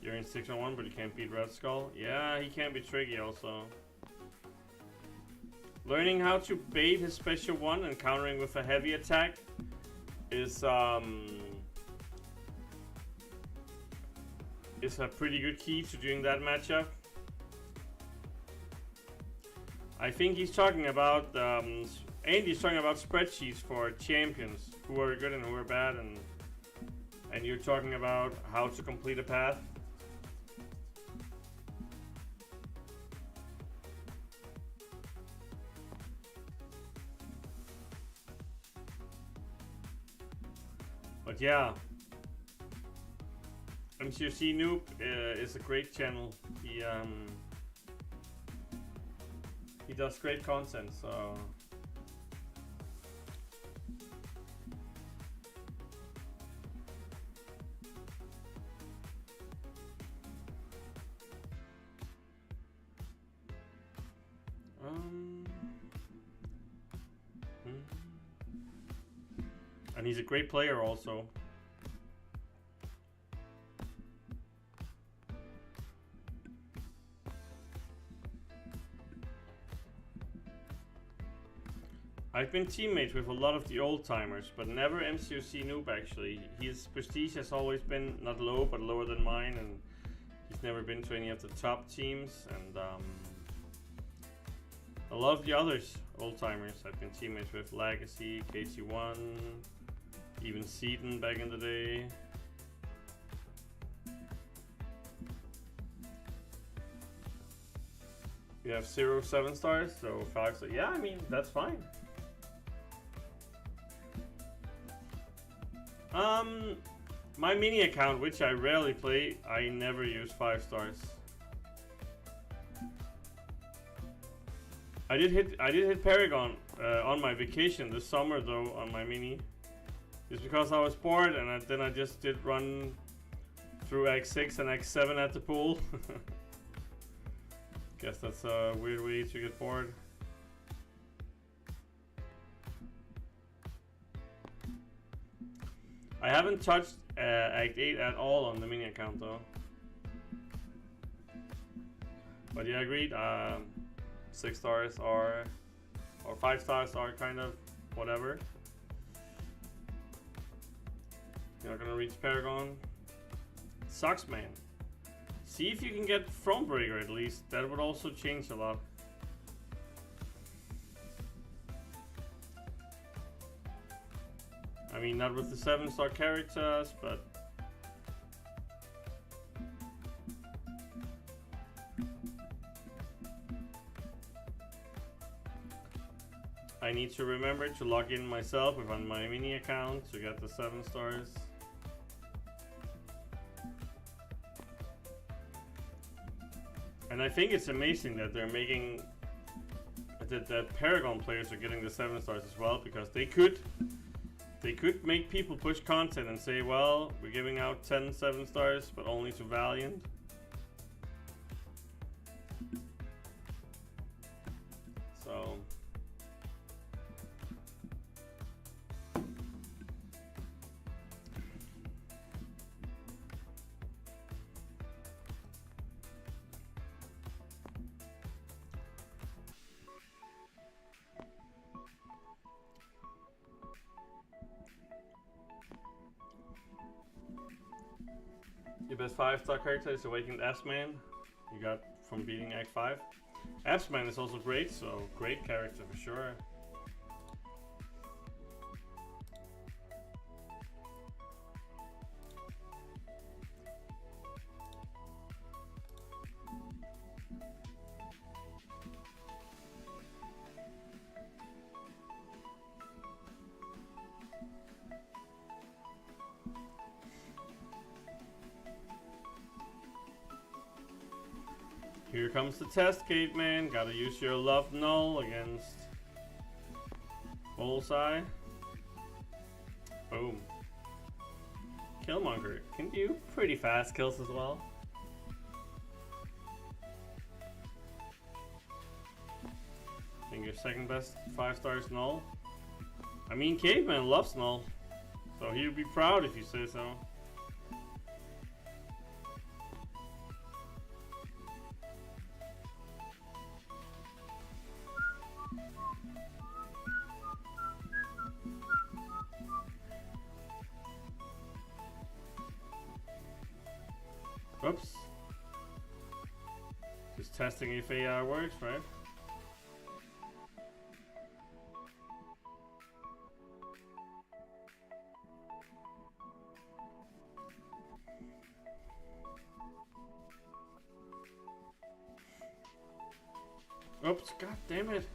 You're in 6-on-1 but you can't beat Red Skull. Yeah, he can be tricky also. Learning how to bait his special one and countering with a heavy attack is a pretty good key to doing that matchup. I think he's talking about Andy's talking about spreadsheets for champions, who are good and who are bad, and you're talking about how to complete a path. But yeah, MCC Noob is a great channel. He he does great content, so. And he's a great player also. I've been teammates with a lot of the old timers, but never MCOC noob actually. His prestige has always been not low, but lower than mine, and he's never been to any of the top teams. And a lot of the others, old timers, I've been teammates with Legacy, KC1, even Seaton back in the day. We have 0 7 stars, so 5 stars. Yeah, I mean, that's fine. My mini account, which I rarely play, I never use 5 stars. I did hit Paragon on my vacation this summer though on my mini, just because I was bored, and then I just did run through X6 and X7 at the pool. Guess that's a weird way to get bored. I haven't touched Act 8 at all on the mini account though. But yeah, agreed. 6 stars or 5 stars are kind of whatever. You're not gonna reach Paragon. Sucks, man. See if you can get Thronebreaker at least. That would also change a lot. I mean, not with the 7-star characters, but I need to remember to log in myself on my mini account to get the 7 stars. And I think it's amazing that they're making that Paragon players are getting the 7 stars as well, because they could make people push content and say, well, we're giving out 10 7 stars, but only to Valiant. So your best 5-star character is Awakened Appsman. You got from beating Act 5. Appsman is also great, so great character for sure. Here comes the test gate, man. Gotta use your love null against Bullseye. Boom. Killmonger can do pretty fast kills as well. I think your second best 5 stars null. I mean, Caveman loves null, so he would be proud if you say so. Oops. Just testing if AI works, right? Oops, god damn it.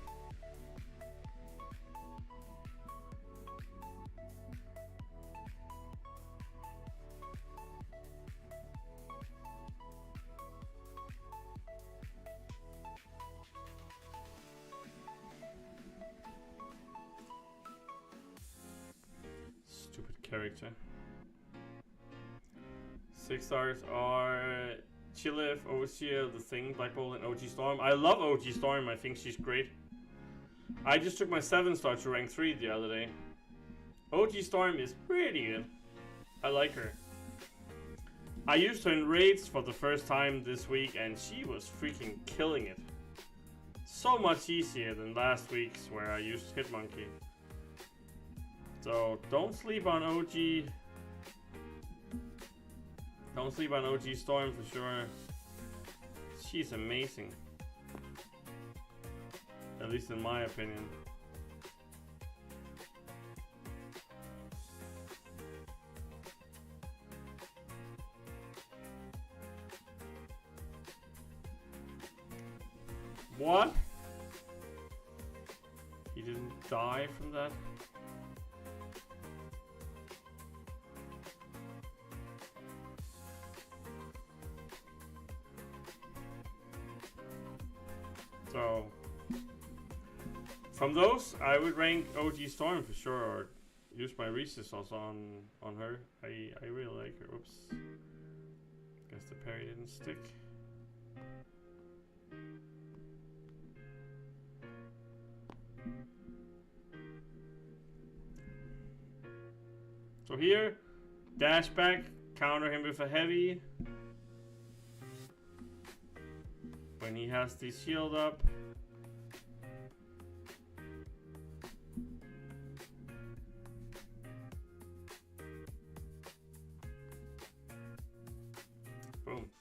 character. 6 stars are Chilif, Overseer, The Thing, Black Bolt, and OG Storm. I love OG Storm. I think she's great. I just took my 7-star to rank 3 the other day. OG Storm is pretty good. I like her. I used her in raids for the first time this week and she was freaking killing it. So much easier than last week's where I used Hitmonkey. So don't sleep on OG. Don't sleep on OG Storm for sure. She's amazing. At least in my opinion. What? He didn't die from that? So, from those, I would rank OG Storm for sure, or use my resist also on her. I really like her. Oops. Guess the parry didn't stick. So here, dash back, counter him with a heavy. When he has the shield up. Boom.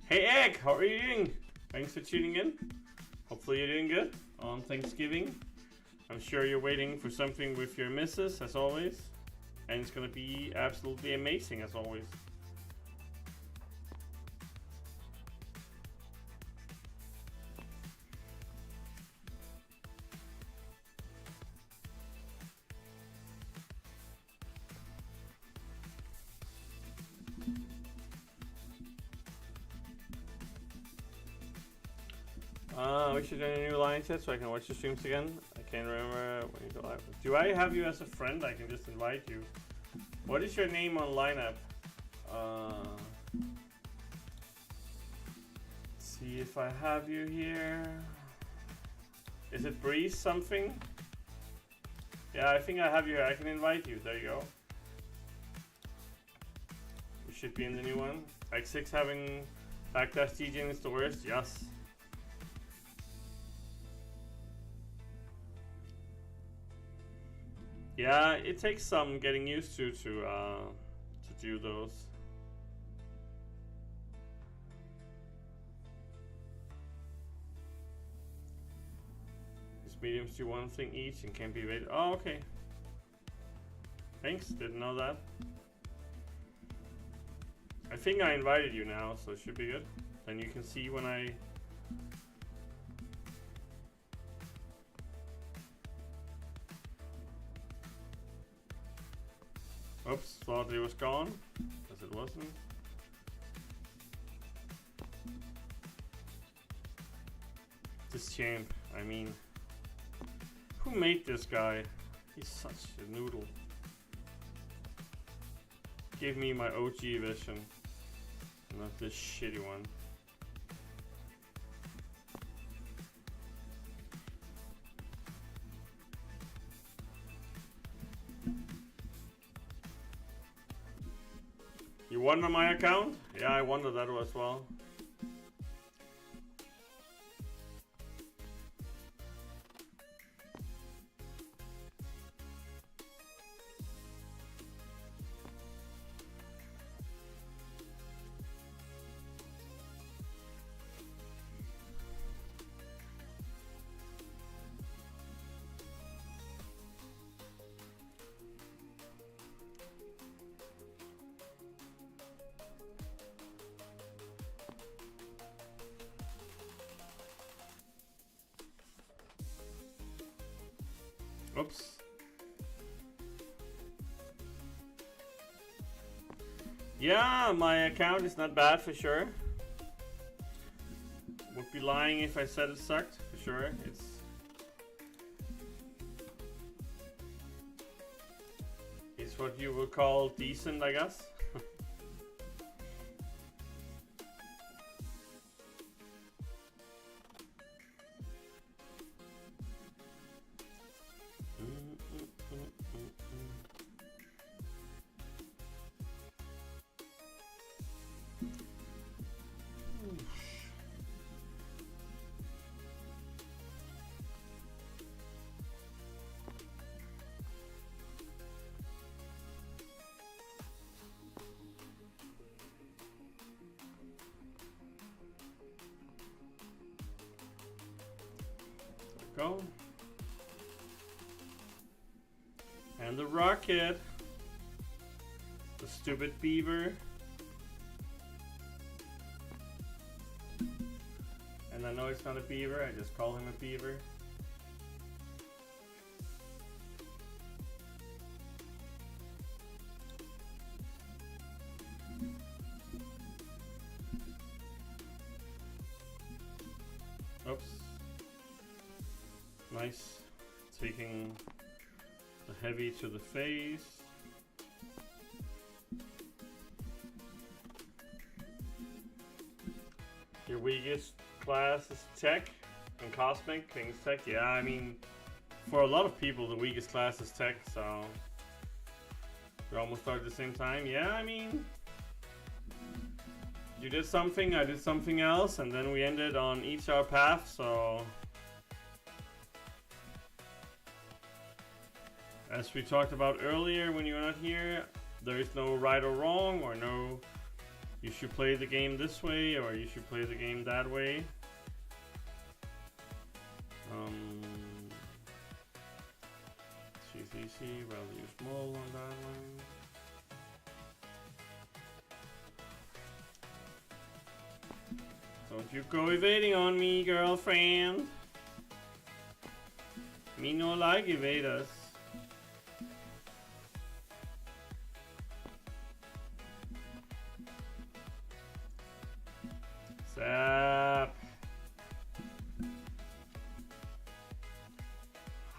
Hey Egg, how are you doing? Thanks for tuning in. Hopefully you're doing good on Thanksgiving. I'm sure you're waiting for something with your missus as always. And it's gonna be absolutely amazing as always. We should do a new line chat so I can watch the streams again. I can't remember when you go live. Do I have you as a friend? I can just invite you. What is your name on lineup? See if I have you here. Is it Breeze something? Yeah, I think I have you here. I can invite you. There you go. You should be in the new one. X6 having Backlash TJ is the worst. Yes. Yeah, it takes some getting used to do those. These mediums do one thing each and can be rated. Oh, okay. Thanks, didn't know that. I think I invited you now, so it should be good. Then you can see when I... Oops, thought it was gone, because it wasn't. This champ, I mean, who made this guy? He's such a noodle. Give me my OG version, not this shitty one. You won on my account? Yeah, I wondered that as well. Oops. Yeah, my account is not bad for sure. Would be lying if I said it sucked, for sure. It's is what you would call decent, I guess. Go. And the rocket. The stupid beaver. And I know it's not a beaver, I just call him a beaver. Oops. Nice. Taking the heavy to the face. Your weakest class is tech and cosmic. King's tech. Yeah, I mean, for a lot of people, the weakest class is tech, so we almost started at the same time. Yeah, I mean, you did something, I did something else, and then we ended on each our path, so as we talked about earlier when you were not here, there is no right or wrong, or no you should play the game this way or you should play the game that way. CCC, value small on that one. Don't you go evading on me, girlfriend. Me no like evaders. Zap.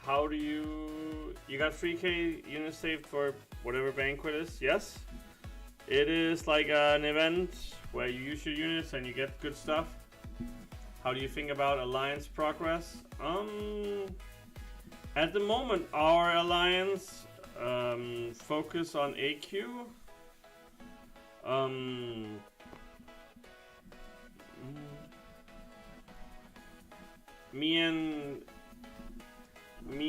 How do you got 3k units saved for whatever banquet is? Yes. It is like an event where you use your units and you get good stuff. How do you think about alliance progress? At the moment our alliance focus on AQ. Me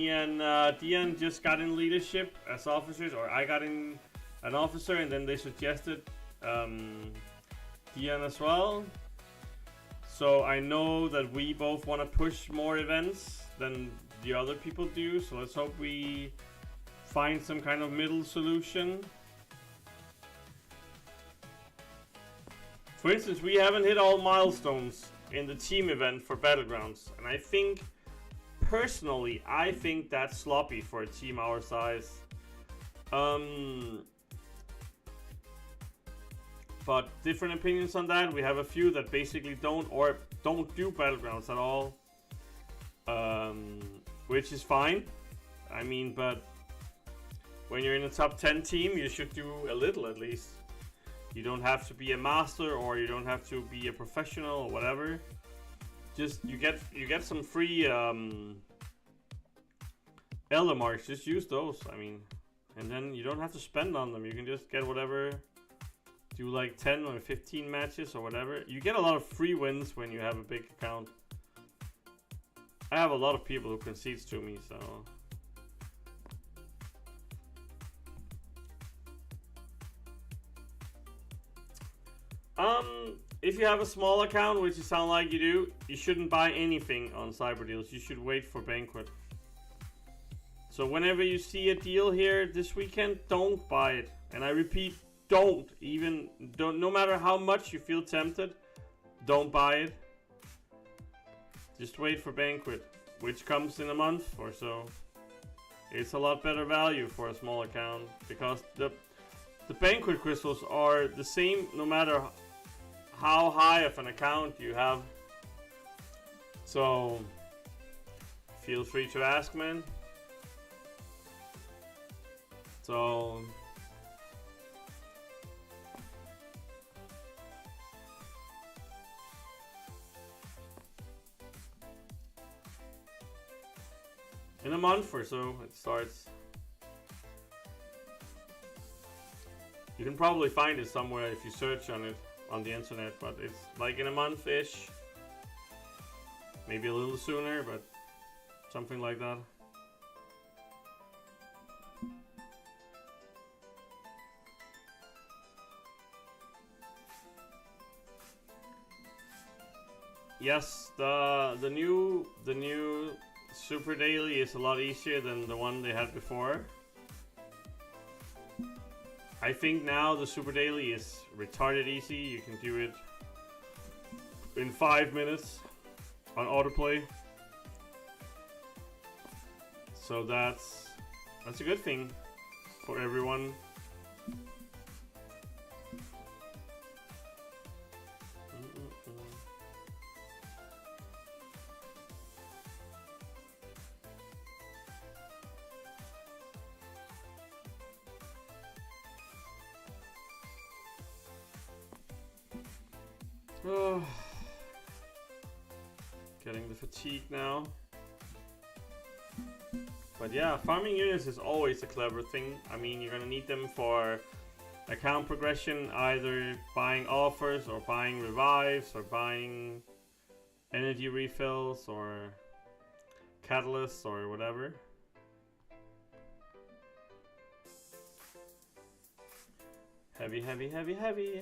and Dian just got in leadership as officers, or I got in an officer, and then they suggested Dian as well. So I know that we both want to push more events than the other people do, so let's hope we find some kind of middle solution. For instance, we haven't hit all milestones in the team event for Battlegrounds, and I think, personally, I think that's sloppy for a team our size. But different opinions on that. We have a few that basically don't do Battlegrounds at all, which is fine. I mean, but when you're in a top 10 team, you should do a little at least. You don't have to be a master, or you don't have to be a professional, or whatever. Just you get some free elder marks. Just use those. I mean, and then you don't have to spend on them. You can just get whatever. Do like 10 or 15 matches or whatever. You get a lot of free wins when you have a big account. I have a lot of people who concedes to me, so. If you have a small account, which you sound like you do, you shouldn't buy anything on Cyber Deals. You should wait for Banquet. So whenever you see a deal here this weekend, don't buy it. And I repeat, don't. No matter how much you feel tempted, don't buy it. Just wait for Banquet, which comes in a month or so. It's a lot better value for a small account, because the Banquet crystals are the same no matter how high of an account you have. So feel free to ask, man. So in a month or so it starts. You can probably find it somewhere if you search on it on the internet, but it's like in a month-ish. Maybe a little sooner, but something like that. Yes, the new Super Daily is a lot easier than the one they had before. I think now the Super Daily is retarded easy. You can do it in 5 minutes on autoplay. So that's a good thing for everyone. Oh, getting the fatigue now. But yeah, farming units is always a clever thing. I mean, you're gonna need them for account progression, either buying offers or buying revives or buying energy refills or catalysts or whatever. Heavy, heavy, heavy, heavy.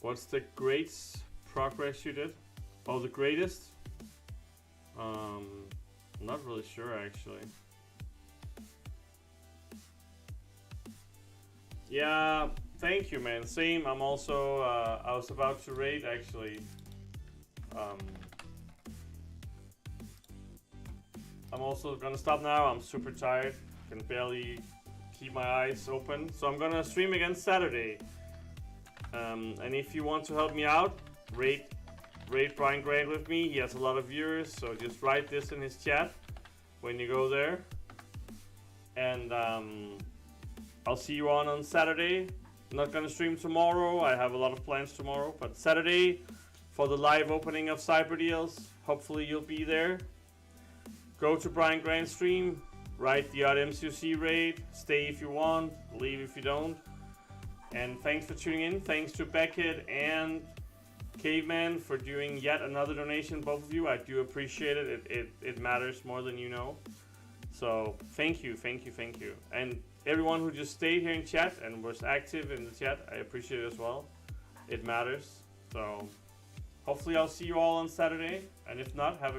What's the greatest progress you did? Oh, the greatest? Not really sure actually. Yeah, thank you, man. Same. I'm also. I was about to raid actually. I'm also gonna stop now. I'm super tired. Can barely keep my eyes open. So I'm gonna stream again Saturday. And if you want to help me out, rate Brian Grant with me. He has a lot of viewers, so just write this in his chat when you go there. And I'll see you on Saturday. I'm not gonna stream tomorrow. I have a lot of plans tomorrow, but Saturday for the live opening of Cyber Deals. Hopefully you'll be there. Go to Brian Grant's stream, write the OtteMcoc raid, stay if you want, leave if you don't. And thanks for tuning in. Thanks to Beckett and Caveman for doing yet another donation, both of you. I do appreciate it. It matters more than you know. So thank you, thank you, thank you. And everyone who just stayed here in chat and was active in the chat, I appreciate it as well. It matters. So hopefully I'll see you all on Saturday. And if not, have a